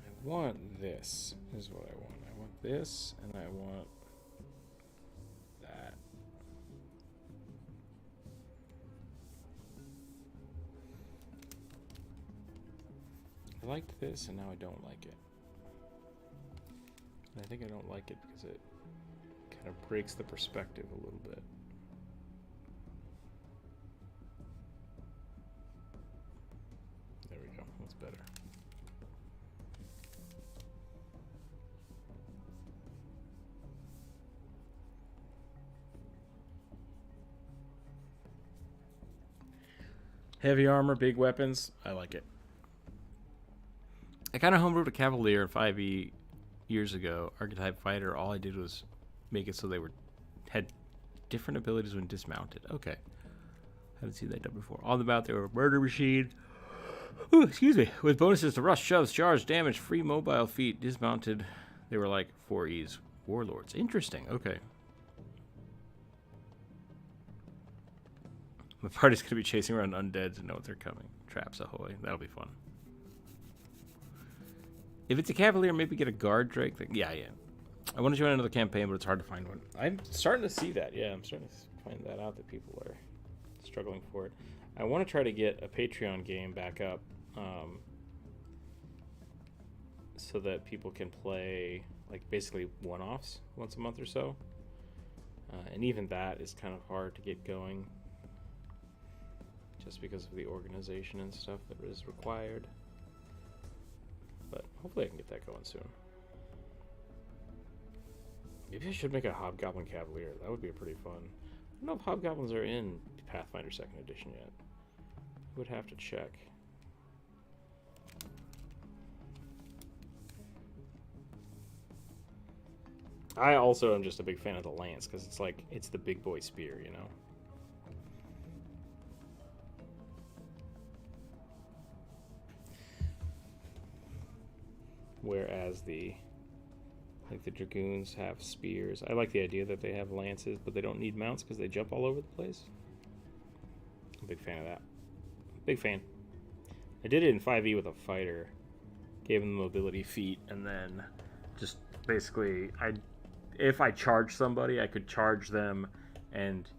I want this. This is what I want. I want this, and I want that. I liked this, and now I don't like it. And I think I don't like it because it kind of breaks the perspective a little bit. There we go. That's better. Heavy armor, big weapons. I like it. I kind of homebrewed a Cavalier in 5e years ago. Archetype fighter. All I did was make it so they had different abilities when dismounted. Okay. Haven't seen that done before. On the mount, they were a murder machine. Ooh, excuse me. With bonuses to rush, shoves, charge, damage, free mobile feat. Dismounted, they were like 4Es. Warlords. Interesting. Okay. My party's going to be chasing around undeads and know they're coming. Traps ahoy. That'll be fun. If it's a Cavalier, maybe get a guard drake. Yeah. I want to join another campaign, but it's hard to find one. I'm starting to see that. Yeah, I'm starting to find that out, that people are struggling for it. I want to try to get a Patreon game back up, so that people can play like basically one-offs once a month or so. And even that is kind of hard to get going, just because of the organization and stuff that is required. But hopefully I can get that going soon. Maybe I should make a Hobgoblin Cavalier. That would be pretty fun. I don't know if Hobgoblins are in Pathfinder 2nd Edition yet. I would have to check. I also am just a big fan of the lance, because it's like, it's the big boy spear, you know? Whereas the dragoons have spears. I like the idea that they have lances, but they don't need mounts because they jump all over the place. I'm a big fan of that. Big fan. I did it in 5e with a fighter. Gave him the mobility feat, and then just basically, if I charge somebody, I could charge them and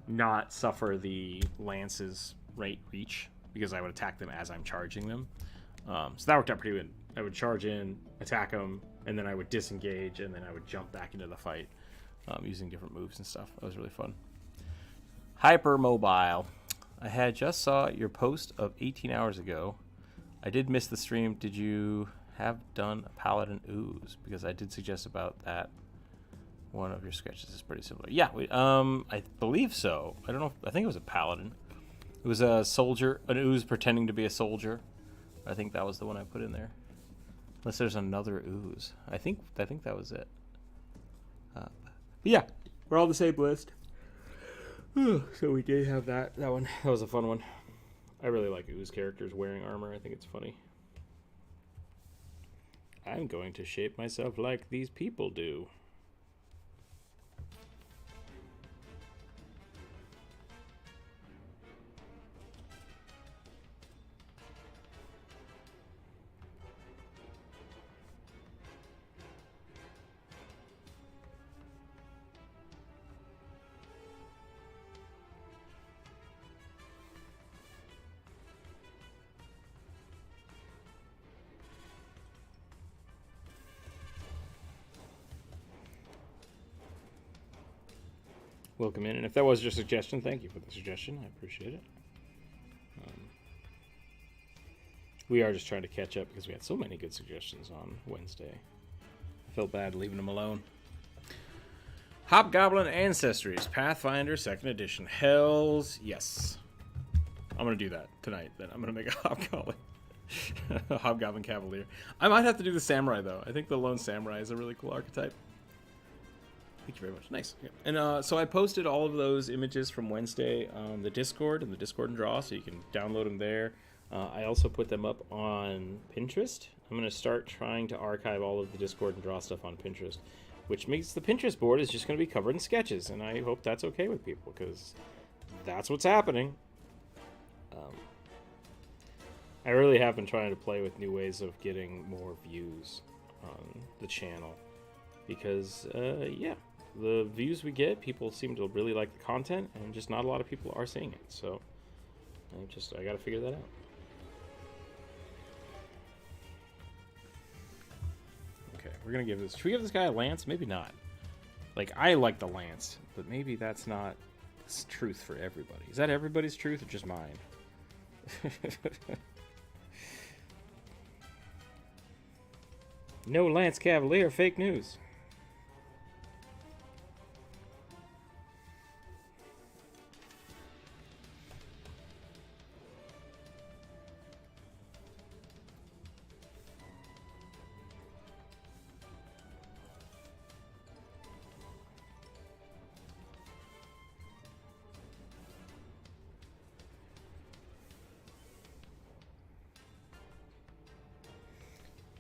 not suffer the lance's reach, because I would attack them as I'm charging them. So that worked out pretty good. I would charge in, attack them, and then I would disengage, and then I would jump back into the fight using different moves and stuff. That was really fun. Hypermobile. I had just saw your post of 18 hours ago. I did miss the stream. Did you have done a Paladin Ooze? Because I did suggest about that. One of your sketches is pretty similar. Yeah, I believe so. I don't know. I think it was a Paladin. It was a soldier, an Ooze pretending to be a soldier. I think that was the one I put in there. Unless there's another Ooze. I think that was it. But yeah, we're all the same list. So we did have that one. That was a fun one. I really like Ooze characters wearing armor. I think it's funny. I'm going to shape myself like these people do. Welcome in, and if that was your suggestion, thank you for the suggestion. I appreciate it. We are just trying to catch up because we had so many good suggestions on Wednesday. I felt bad leaving them alone. Hobgoblin Ancestries, Pathfinder 2nd Edition. Hells yes. I'm going to do that tonight. Then I'm going to make a Hobgoblin. A Hobgoblin Cavalier. I might have to do the Samurai, though. I think the Lone Samurai is a really cool archetype. Thank you very much. Nice. Yeah. And so I posted all of those images from Wednesday on the Discord and the Discord and Draw, so you can download them there. I also put them up on Pinterest. I'm going to start trying to archive all of the Discord and Draw stuff on Pinterest, which makes the Pinterest board is just going to be covered in sketches, and I hope that's okay with people, because that's what's happening. I really have been trying to play with new ways of getting more views on the channel, because, yeah, the views we get, people seem to really like the content, and just not a lot of people are seeing it, so I gotta figure that out. Okay, we're gonna give this, should we give this guy a lance? Maybe not. Like, I like the lance, but maybe that's not truth for everybody. Is that everybody's truth or just mine? No Lance Cavalier, fake news.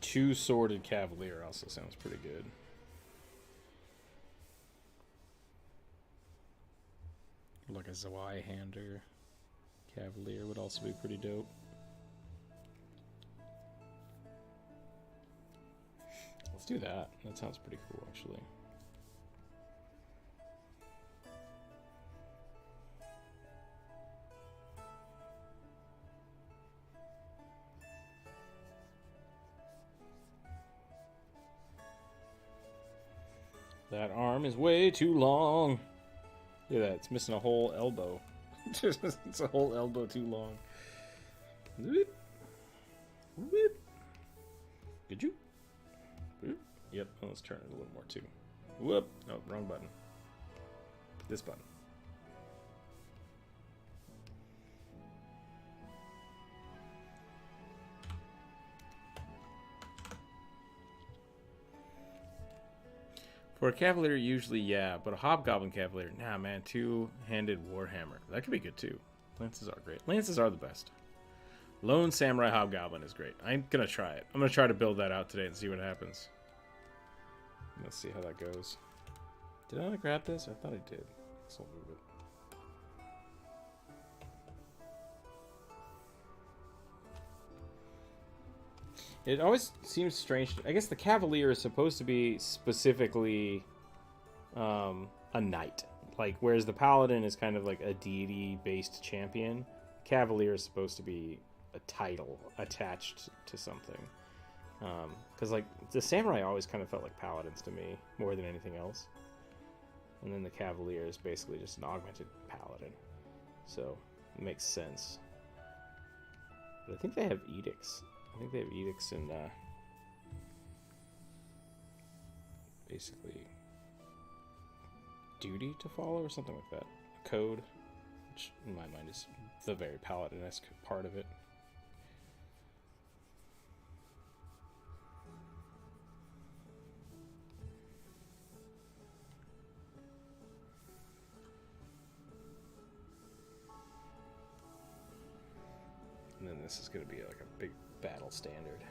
Two-sworded Cavalier also sounds pretty good. Like a Zweihander Cavalier would also be pretty dope. do that. That sounds pretty cool, actually. That arm is way too long. Look at that. It's missing a whole elbow. It's a whole elbow too long. Whoop. Whoop. Did you? Whoop. Yep. Oh, let's turn it a little more too. Whoop. No, wrong button. This button. For a Cavalier, usually, yeah, but a Hobgoblin Cavalier, nah, man, two-handed Warhammer. That could be good, too. Lances are great. Lances are the best. Lone Samurai Hobgoblin is great. I'm going to try it. I'm going to try to build that out today and see what happens. Let's see how that goes. Did I grab this? I thought I did. So I'll move it. It always seems strange. I guess the Cavalier is supposed to be specifically a knight. Like, whereas the Paladin is kind of like a deity-based champion, Cavalier is supposed to be a title attached to something. Because, like, the Samurai always kind of felt like Paladins to me, more than anything else. And then the Cavalier is basically just an augmented Paladin. So, it makes sense. But I think they have edicts. I think they have edicts and basically duty to follow or something like that. A code, which in my mind is the very Paladin-esque part of it. And then this is going to be like a big battle standard.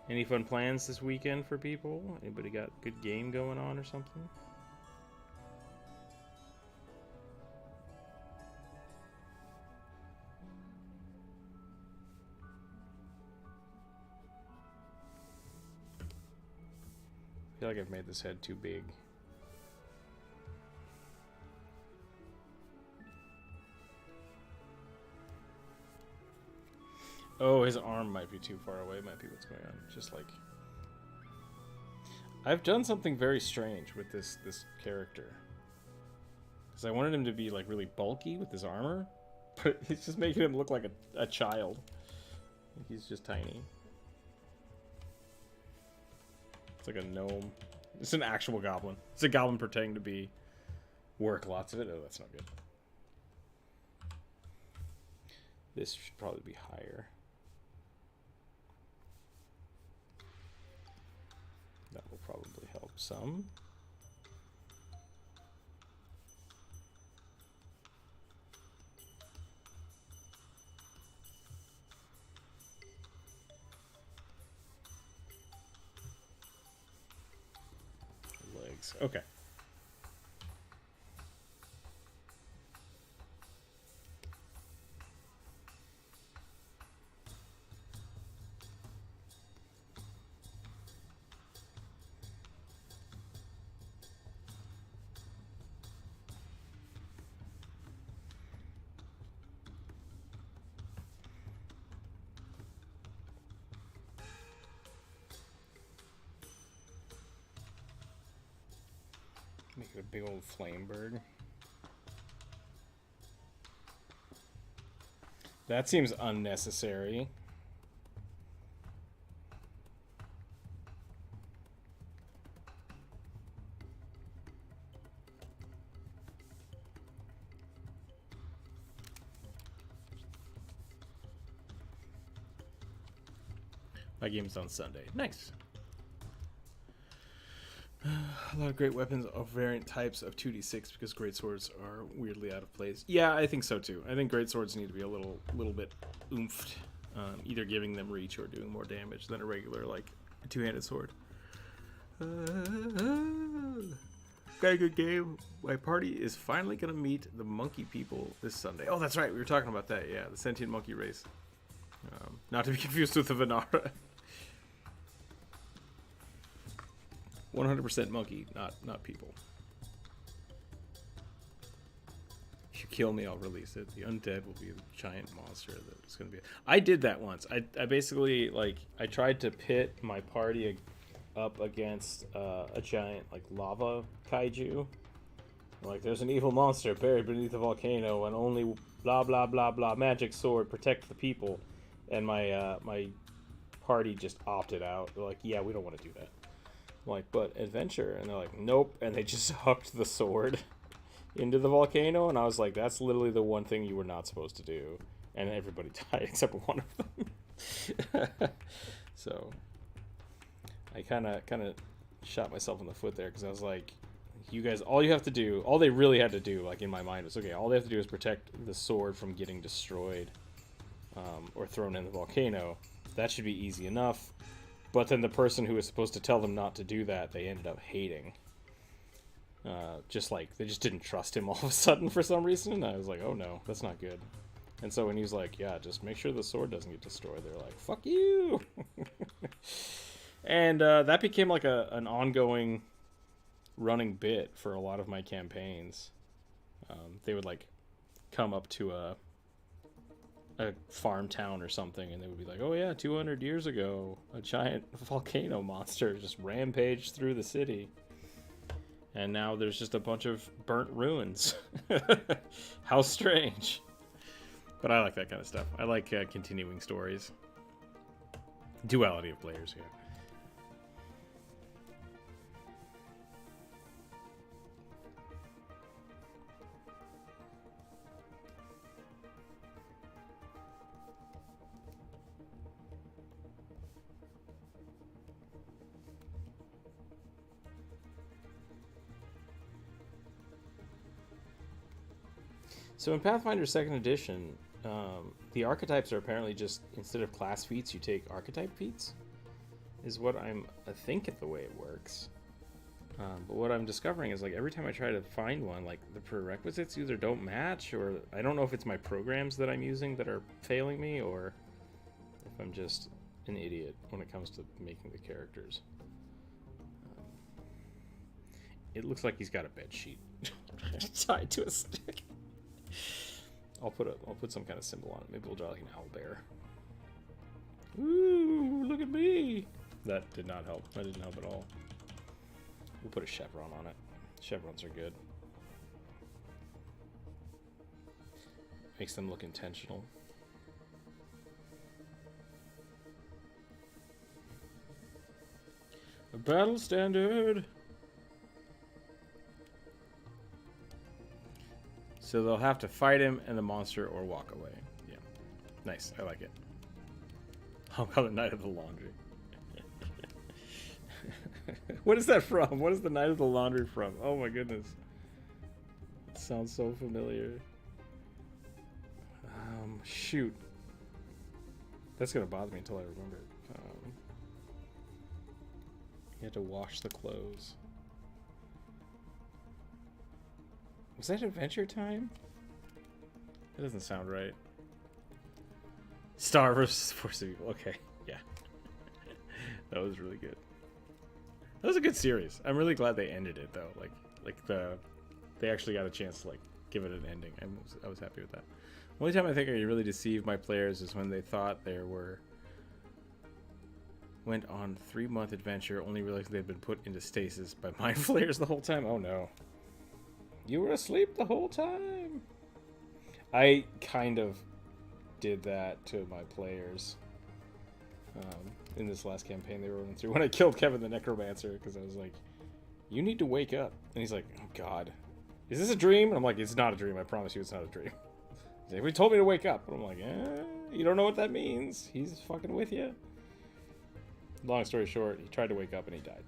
Any fun plans this weekend for people? Anybody got a good game going on or something? I feel like I've made this head too big. Oh, his arm might be too far away. Might be what's going on. Just like... I've done something very strange with this character. Because I wanted him to be like really bulky with his armor. But he's just making him look like a child. He's just tiny. It's like a gnome. It's an actual goblin. It's a goblin pretending to be... work lots of it. Oh, that's not good. This should probably be higher. That will probably help some. Legs. Okay. Make it a big old flame bird. That seems unnecessary. My game's on Sunday. Nice. A lot of great weapons of variant types of 2d6 because greatswords are weirdly out of place. Yeah, I think so too. I think greatswords need to be a little bit oomphed, either giving them reach or doing more damage than a regular like two-handed sword. mega game. My party is finally gonna meet the monkey people this Sunday. Oh, that's right. We were talking about that. Yeah, the sentient monkey race. Not to be confused with the Venara. 100% monkey, not people. If you kill me, I'll release it. The undead will be a giant monster that's going to be... I did that once. I basically, like, I tried to pit my party up against a giant, like, lava kaiju. Like, there's an evil monster buried beneath the volcano, and only blah, blah, blah, blah, magic sword protect the people. And my my party just opted out. They're like, yeah, we don't want to do that. I'm like, but adventure. And they're like, nope. And they just hucked the sword into the volcano, and I was like, that's literally the one thing you were not supposed to do. And everybody died except one of them. So I kind of shot myself in the foot there, because I was like, you guys, all they really had to do, like, in my mind, was, okay, all they have to do is protect the sword from getting destroyed or thrown in the volcano. That should be easy enough. But then the person who was supposed to tell them not to do that, they ended up hating. Just like, they just didn't trust him all of a sudden for some reason. And I was like, oh no, that's not good. And so when he was like, yeah, just make sure the sword doesn't get destroyed, they're like, fuck you. And that became like an ongoing running bit for a lot of my campaigns. They would like come up to a farm town or something, and they would be like, oh yeah, 200 years ago, a giant volcano monster just rampaged through the city. And now there's just a bunch of burnt ruins. How strange. But I like that kind of stuff. I like continuing stories. Duality of players here. So in Pathfinder 2nd Edition, the archetypes are apparently just, instead of class feats, you take archetype feats, is what I think the way it works. But what I'm discovering is, like, every time I try to find one, like, the prerequisites either don't match, or I don't know if it's my programs that I'm using that are failing me, or if I'm just an idiot when it comes to making the characters. It looks like he's got a bed sheet tied to a stick. I'll put some kind of symbol on it. Maybe we'll draw like an owl bear. Ooh, look at me! That did not help. That didn't help at all. We'll put a chevron on it. Chevrons are good. Makes them look intentional. A battle standard! So they'll have to fight him and the monster or walk away. Yeah. Nice. I like it. How about the Night of the Laundry? What is that from? What is the Night of the Laundry from? Oh my goodness. It sounds so familiar. Shoot. That's going to bother me until I remember it. You had to wash the clothes. Was that Adventure Time? That doesn't sound right. Star vs. Force of Evil. Okay, yeah. That was really good. That was a good series. I'm really glad they ended it though. They actually got a chance to like give it an ending. I was happy with that. Only time I think I really deceived my players is when they thought went on 3-month adventure, only realized they'd been put into stasis by mind flayers the whole time. Oh no. You were asleep the whole time. I kind of did that to my players in this last campaign they were running through when I killed Kevin the Necromancer, because I was like, you need to wake up. And he's like, oh god, is this a dream? And I'm like, it's not a dream, I promise you it's not a dream. He's like, he told me to wake up. And I'm like, you don't know what that means. He's fucking with you. Long story short, he tried to wake up and he died.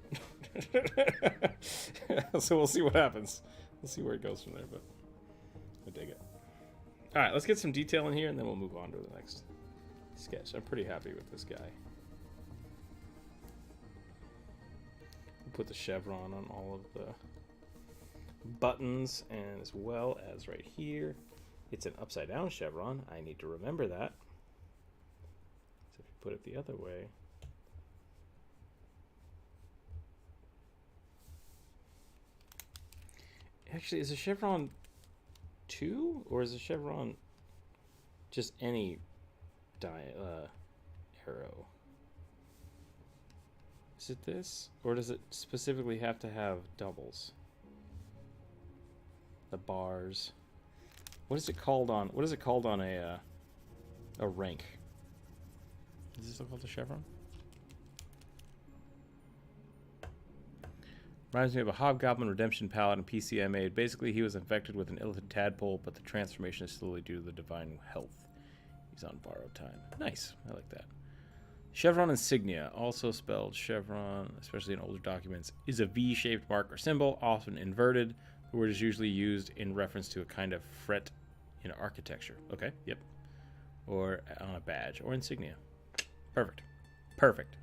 So we'll see what happens. We'll see where it goes from there, but I dig it. Alright, let's get some detail in here, and then we'll move on to the next sketch. I'm pretty happy with this guy. We'll put the chevron on all of the buttons, and as well as right here, it's an upside down chevron. I need to remember that. So if you put it the other way, actually, is a chevron 2 or is a chevron just any arrow? Is it this, or does it specifically have to have doubles? The bars. What is it called on? What is it called on a rank? Is this called a chevron? Reminds me of a Hobgoblin Redemption Paladin PC I made. Basically, he was infected with an illithid tadpole, but the transformation is slowly due to the divine health. He's on borrowed time. Nice. I like that. Chevron Insignia, also spelled chevron, especially in older documents, is a V-shaped mark or symbol, often inverted. The word is usually used in reference to a kind of fret in architecture. Okay, yep. Or on a badge or insignia. Perfect. Perfect.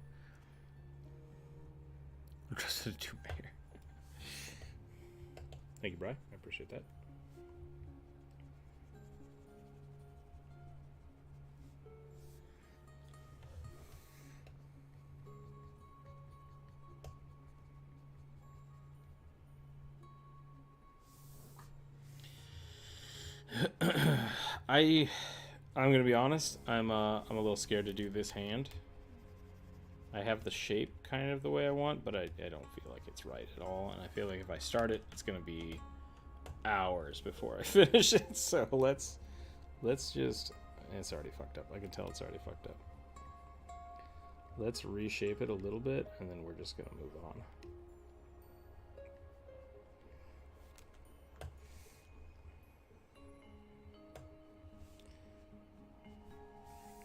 I'm trusted to mayor. Thank you, Bri. I appreciate that. I'm gonna be honest. I'm a little scared to do this hand. I have the shape kind of the way I want, but I don't feel like it's right at all. And I feel like if I start it, it's gonna be hours before I finish it. So let's just. It's already fucked up. I can tell it's already fucked up. Let's reshape it a little bit, and then we're just gonna move on.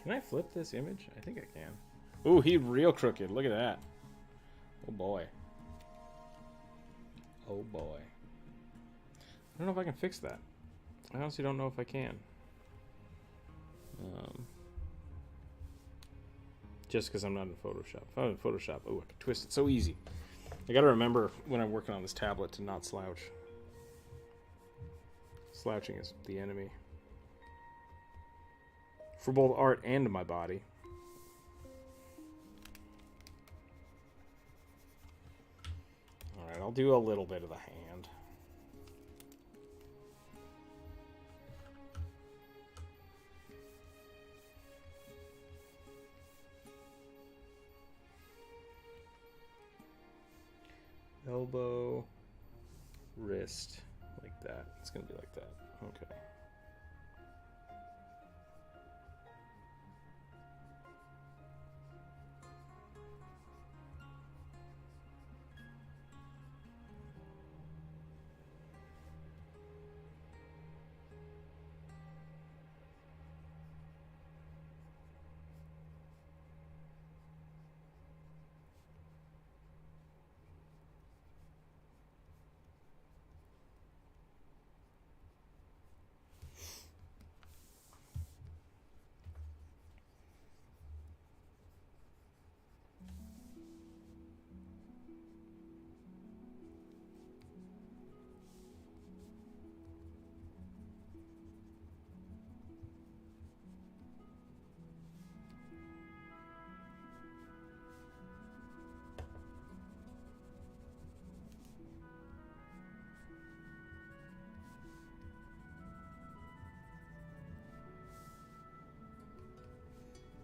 Can I flip this image? I think I can. Ooh, he real crooked. Look at that. Oh boy. Oh boy. I don't know if I can fix that. I honestly don't know if I can. Just because I'm not in Photoshop. If I'm in Photoshop, oh, I can twist it so easy. I gotta remember when I'm working on this tablet to not slouch. Slouching is the enemy. For both art and my body. Alright, I'll do a little bit of the hand. Elbow, wrist, like that. It's gonna be like that. Okay.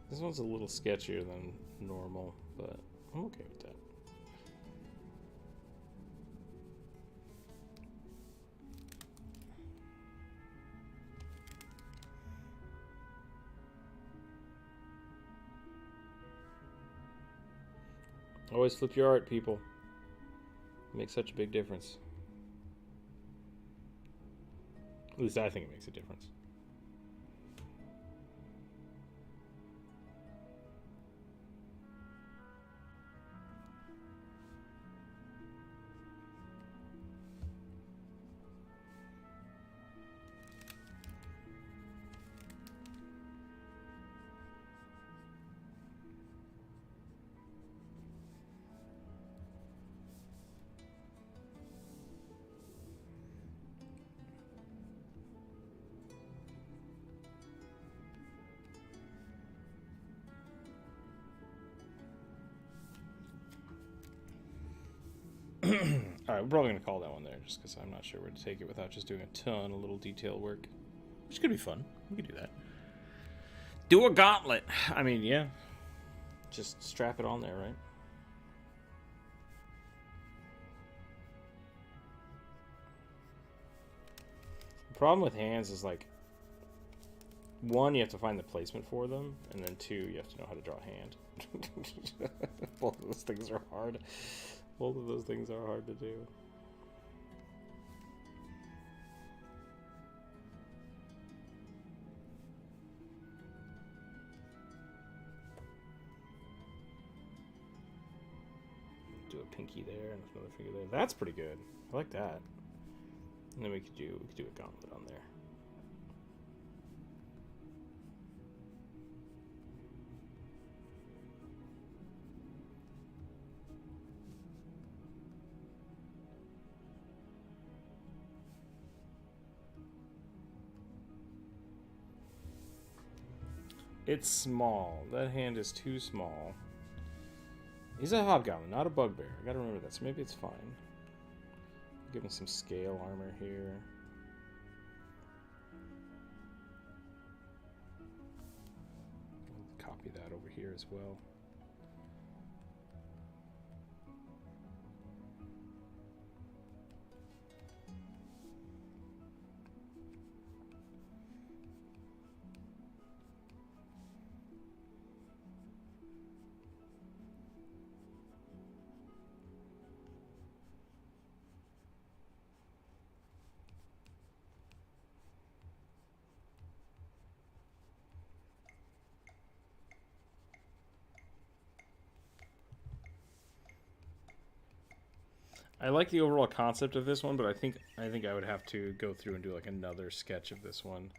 This one's a little sketchier than normal, but I'm okay with that. Always flip your art, people. It makes such a big difference. At least I think it makes a difference. Alright, we're probably going to call that one there, just because I'm not sure where to take it without just doing a ton of little detail work. Which could be fun. We could do that. Do a gauntlet! I mean, yeah. Just strap it on there, right? The problem with hands is, like, one, you have to find the placement for them, and then two, you have to know how to draw a hand. Both of those things are hard. Both of those things are hard to do. Do a pinky there and another finger there. That's pretty good. I like that. And then we could do a gauntlet on there. It's small. That hand is too small. He's a hobgoblin, not a bugbear. I gotta remember that, so maybe it's fine. Give him some scale armor here. Copy that over here as well. I like the overall concept of this one, but I think I would have to go through and do like another sketch of this one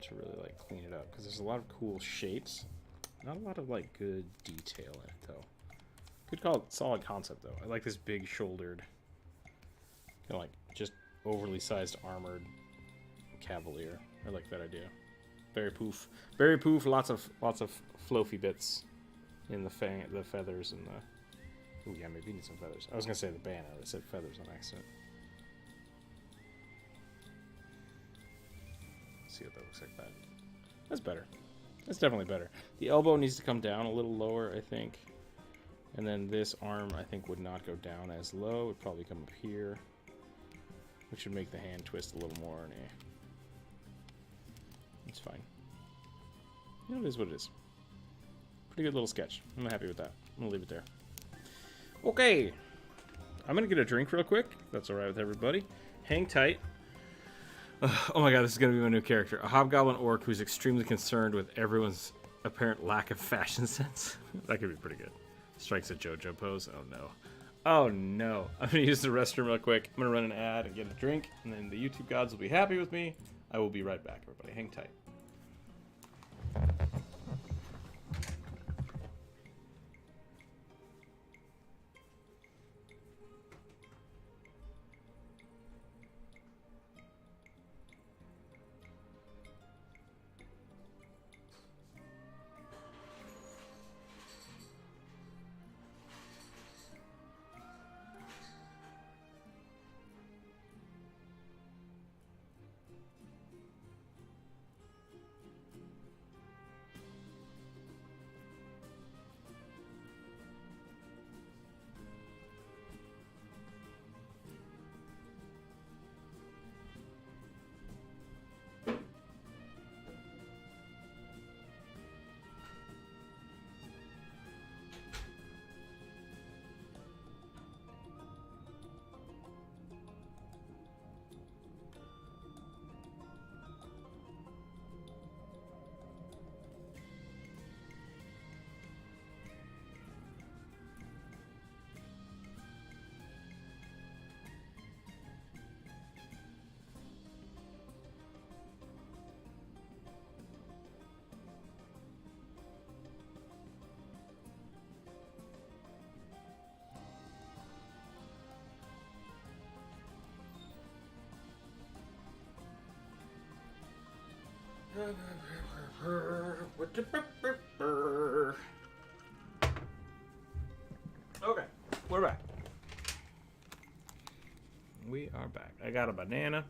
to really like clean it up, because there's a lot of cool shapes, not a lot of like good detail in it though. Could call it solid concept though. I like this big shouldered, kind of like just overly sized armored cavalier. I like that idea. Very poof, very poof. Lots of floofy bits in the feathers and the. Ooh, yeah, maybe you need some feathers. I was going to say the banner. I said feathers on accident. Let's see what that looks like. That's better. That's definitely better. The elbow needs to come down a little lower, I think. And then this arm, I think, would not go down as low. It would probably come up here, which would make the hand twist a little more. It's fine. You know, it is what it is. Pretty good little sketch. I'm happy with that. I'm going to leave it there. Okay, I'm gonna get a drink real quick. That's all right with everybody. Hang tight. Oh my god, this is gonna be my new character. A hobgoblin orc who's extremely concerned with everyone's apparent lack of fashion sense. That could be pretty good. Strikes a JoJo pose. Oh no. Oh no. I'm gonna use the restroom real quick. I'm gonna run an ad and get a drink, and then the YouTube gods will be happy with me. I will be right back, everybody. Hang tight. Okay, we're back. We are back. I got a banana.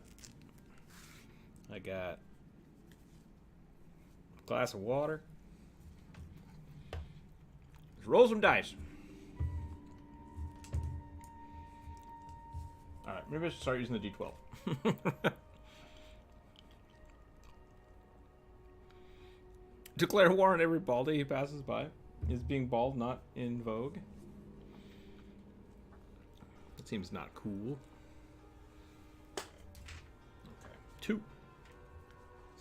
I got a glass of water. Let's roll some dice. Alright, maybe I should start using the D12. Declare war on every baldy he passes by. Is being bald not in vogue? That seems not cool. Okay. 2.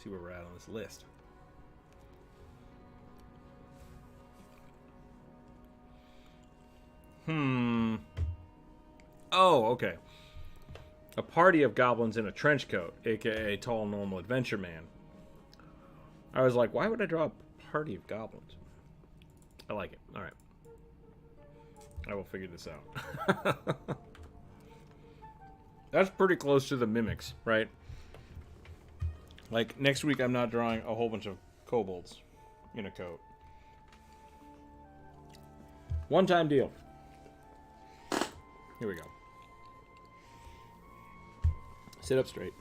See where we're at on this list. Oh, okay. A party of goblins in a trench coat, aka tall normal adventure man. I was like, why would I draw a party of goblins? I like it. All right. I will figure this out. That's pretty close to the mimics, right? Like, next week I'm not drawing a whole bunch of kobolds in a coat. One-time deal. Here we go. Sit up straight.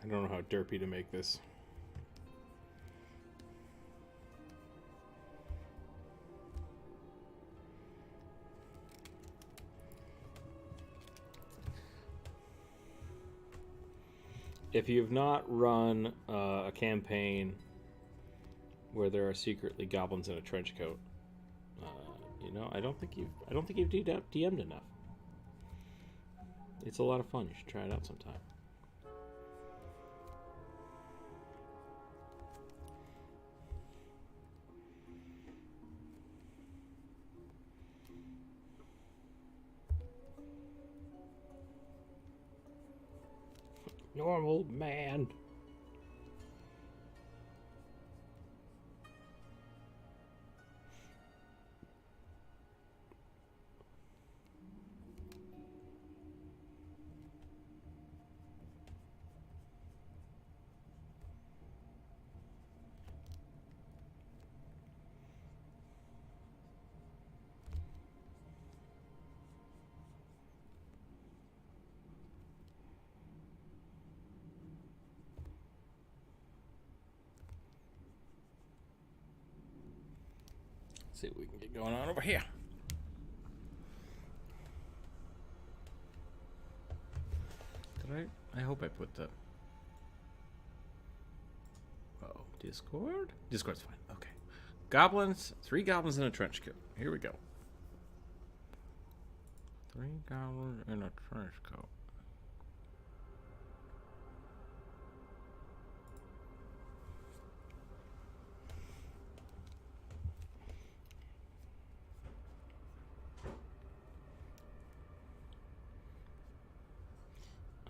I don't know how derpy to make this. If you've not run a campaign where there are secretly goblins in a trench coat, you know, I don't think you've DM'd enough. It's a lot of fun. You should try it out sometime. Normal man. See what we can get going on over here. Did I hope I put the... Uh-oh. Discord? Discord's fine. Okay. Goblins. 3 goblins in a trench coat. Here we go. 3 goblins in a trench coat.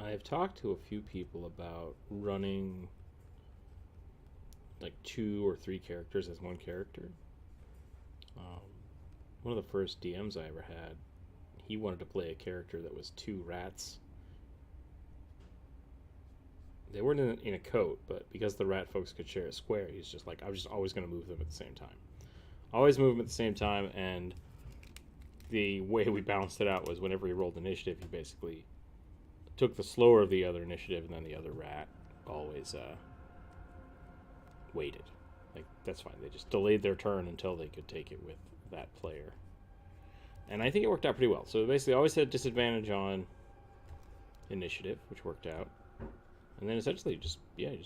I've talked to a few people about running like 2 or 3 characters as one character. One of the first DMs I ever had, he wanted to play a character that was 2 rats. They weren't in a coat, but because the rat folks could share a square, he's just like, I was just always going to move them at the same time. Always move them at the same time, and the way we balanced it out was whenever he rolled initiative, he basically took the slower of the other initiative, and then the other rat always waited. Like, that's fine. They just delayed their turn until they could take it with that player. And I think it worked out pretty well. So basically always had disadvantage on initiative, which worked out. And then essentially just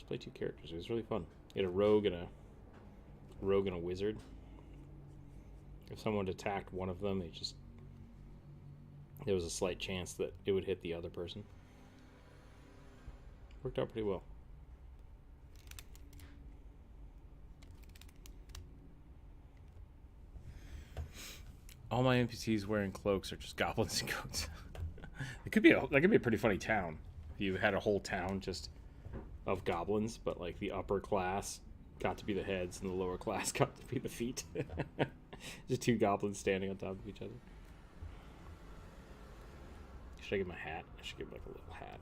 play 2 characters. It was really fun. You had a rogue and a wizard. If someone attacked one of them, there was a slight chance that it would hit the other person. Worked out pretty well. All my NPCs wearing cloaks are just goblins and coats. That could be a pretty funny town. If you had a whole town just of goblins, but like the upper class got to be the heads and the lower class got to be the feet. Just two goblins standing on top of each other. Should I give him a hat? I should give him like a little hat.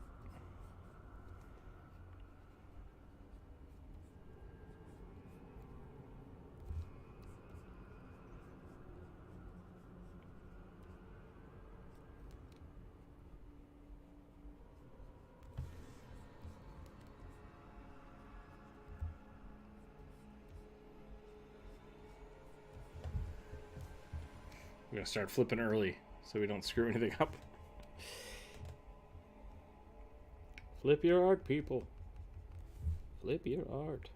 We're gonna start flipping early so we don't screw anything up. Flip your art, people. Flip your art.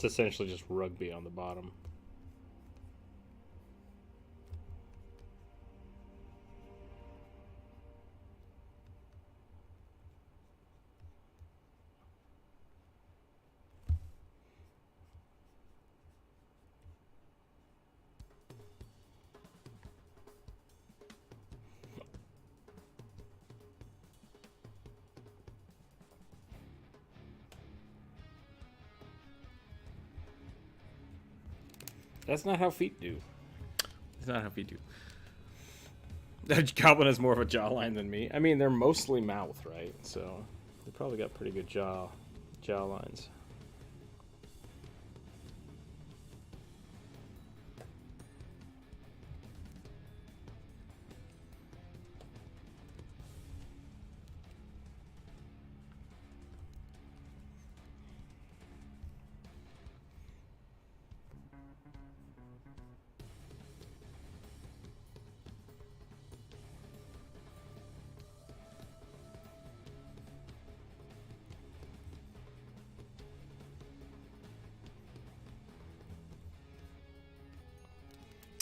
It's essentially just rugby on the bottom. That's not how feet do. That's not how feet do. That goblin has more of a jawline than me. I mean, they're mostly mouth, right? So they probably got pretty good jaw lines.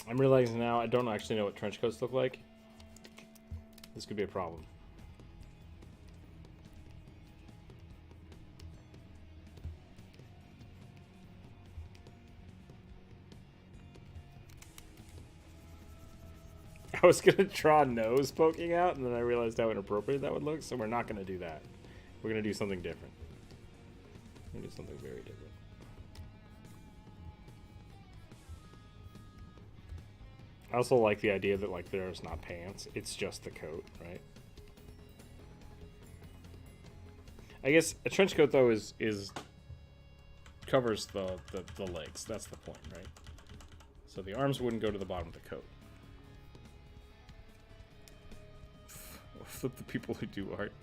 I'm realizing now I don't actually know what trench coats look like. This could be a problem. I was going to draw a nose poking out, and then I realized how inappropriate that would look, so we're not going to do that. We're going to do something different. We're going to do something very different. I also like the idea that, like, there's not pants. It's just the coat, right? I guess a trench coat, though, is covers the legs. That's the point, right? So the arms wouldn't go to the bottom of the coat. Flip the people who do art.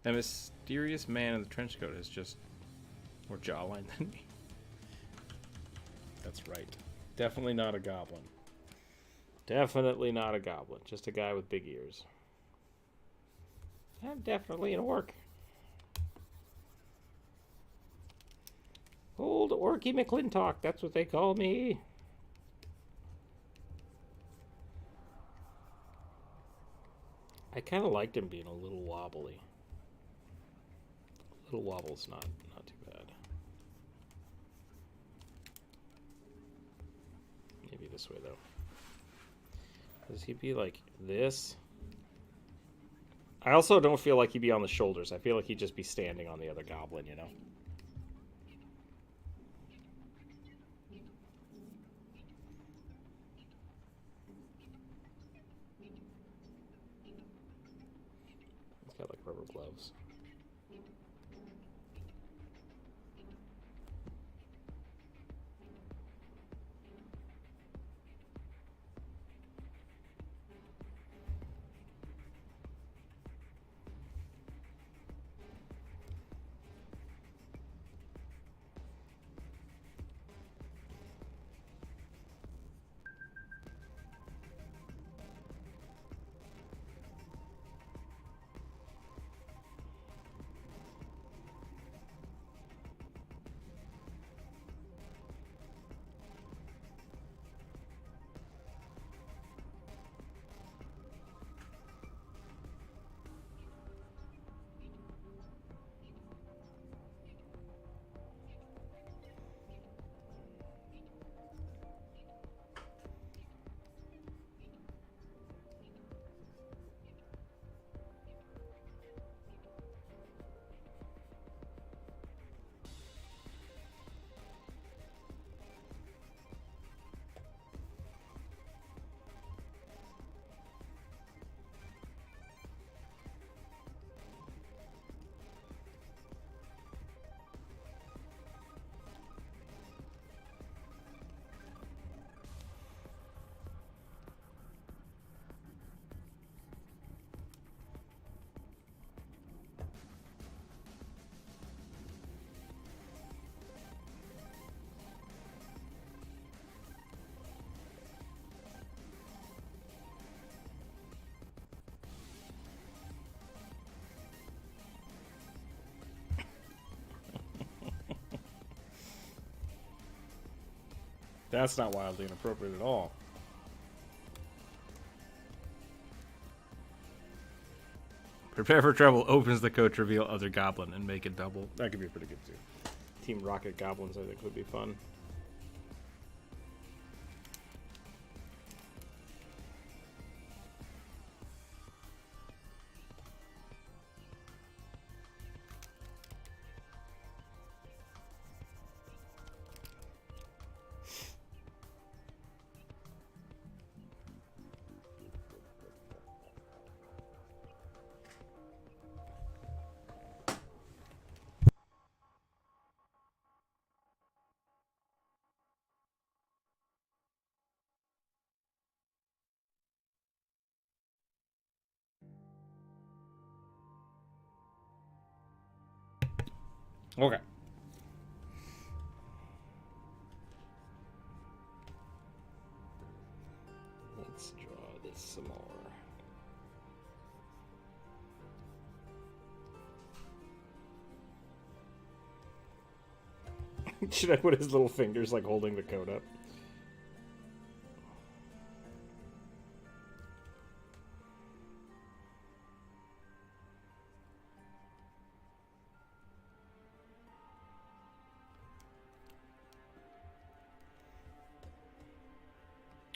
That mysterious man in the trench coat is just more jawline than me. That's right. Definitely not a goblin. Definitely not a goblin. Just a guy with big ears. I'm definitely an orc. Old Orky McClintock, that's what they call me. I kind of liked him being a little wobbly. A little wobble's not too bad. Maybe this way, though. Does he be like this? I also don't feel like he'd be on the shoulders. I feel like he'd just be standing on the other goblin, you know? He's got like rubber gloves. That's not wildly inappropriate at all. Prepare for trouble. Opens the coach, reveal other goblin, and make it double. That could be pretty good too. Team Rocket Goblins, I think, would be fun. Okay. Let's draw this some more. Should I put his little fingers like holding the coat up?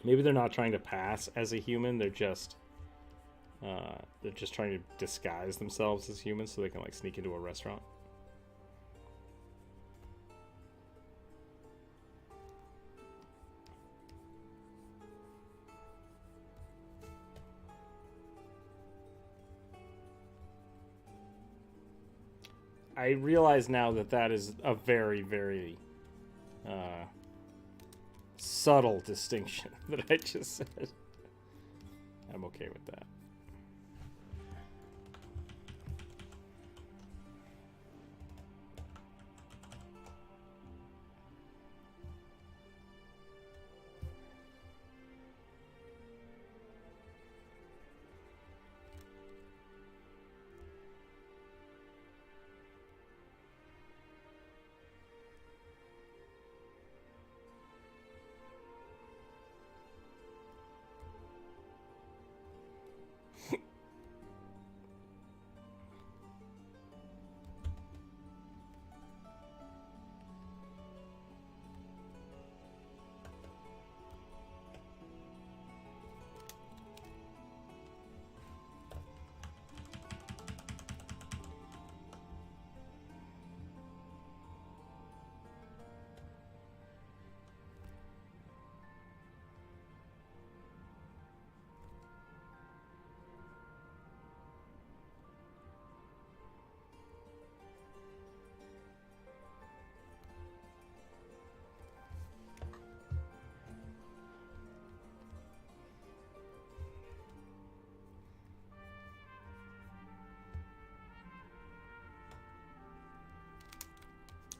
Maybe they're not trying to pass as a human. They're just trying to disguise themselves as humans so they can like sneak into a restaurant. I realize now that that is a very, very subtle distinction that I just said. I'm okay with that.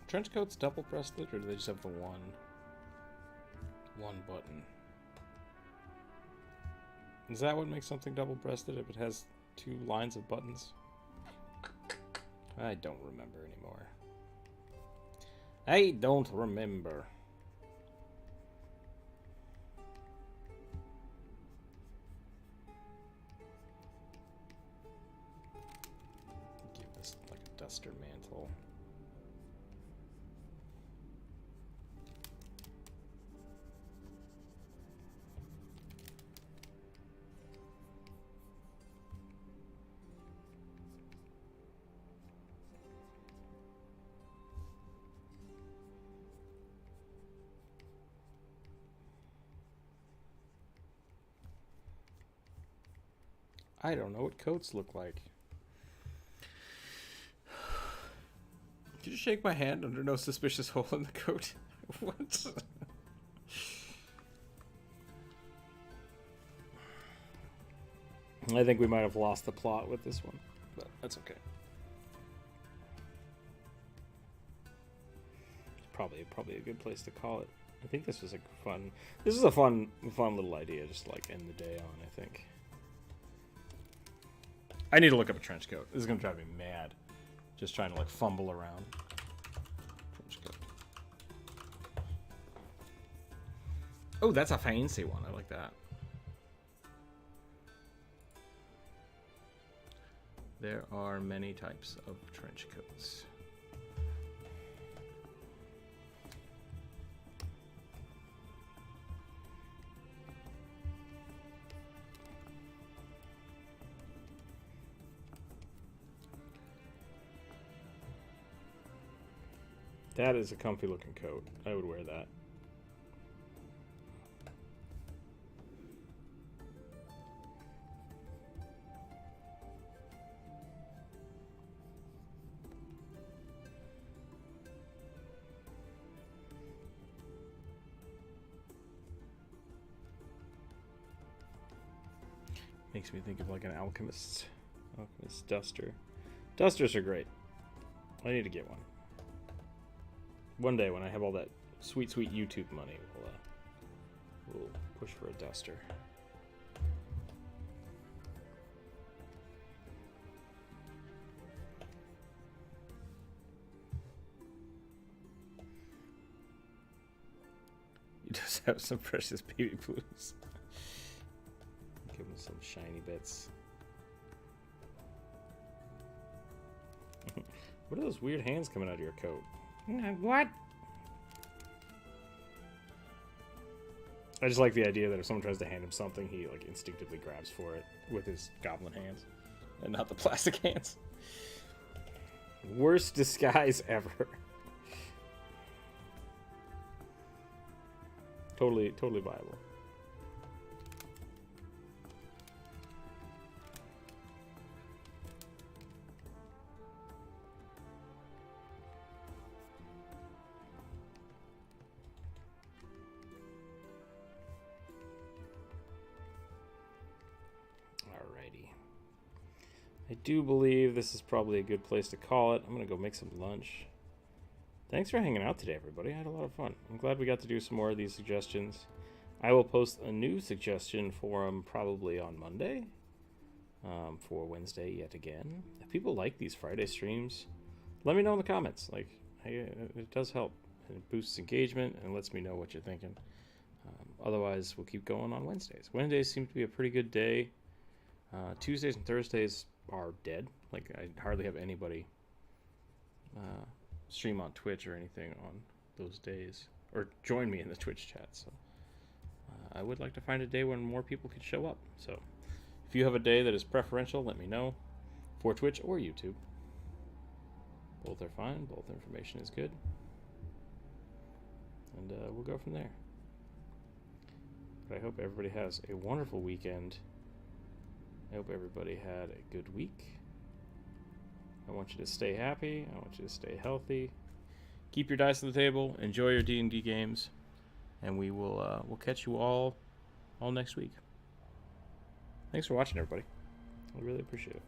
Trench coats double breasted, or do they just have the one button? Is that what makes something double breasted if it has two lines of buttons? I don't remember anymore. I don't remember. Give this like a duster mantle. I don't know what coats look like. Did you shake my hand under no suspicious hole in the coat? What? I think we might have lost the plot with this one, but that's okay. Probably a good place to call it. I think this was a fun. This is a fun little idea, just to, like end the day on. I think. I need to look up a trench coat. This is gonna drive me mad. Just trying to like fumble around. Trench coat. Oh, that's a fancy one. I like that. There are many types of trench coats. That is a comfy looking coat. I would wear that. Makes me think of like an alchemist duster. Dusters are great. I need to get one. One day when I have all that sweet YouTube money, we'll push for a duster. He does have some precious baby blues. Give him some shiny bits. What are those weird hands coming out of your coat? What? I just like the idea that if someone tries to hand him something, he like instinctively grabs for it with his goblin hands and not the plastic hands. Worst disguise ever. Totally viable. I do believe this is probably a good place to call it. I'm going to go make some lunch. Thanks for hanging out today, everybody. I had a lot of fun. I'm glad we got to do some more of these suggestions. I will post a new suggestion forum probably on Monday for Wednesday yet again. If people like these Friday streams, let me know in the comments. Like, hey, it does help. It boosts engagement and lets me know what you're thinking. Otherwise, we'll keep going on Wednesdays. Wednesdays seem to be a pretty good day. Tuesdays and Thursdays are dead. Like, I hardly have anybody stream on Twitch or anything on those days, or join me in the Twitch chat. So I would like to find a day when more people could show up. So if you have a day that is preferential, let me know for Twitch or YouTube. Both are fine. Both information is good. And we'll go from there. But I hope everybody has a wonderful weekend. I hope everybody had a good week. I want you to stay happy. I want you to stay healthy. Keep your dice on the table. Enjoy your D&D games. And we will we'll catch you all next week. Thanks for watching, everybody. I really appreciate it.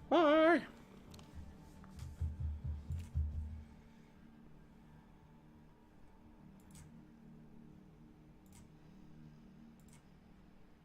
Bye!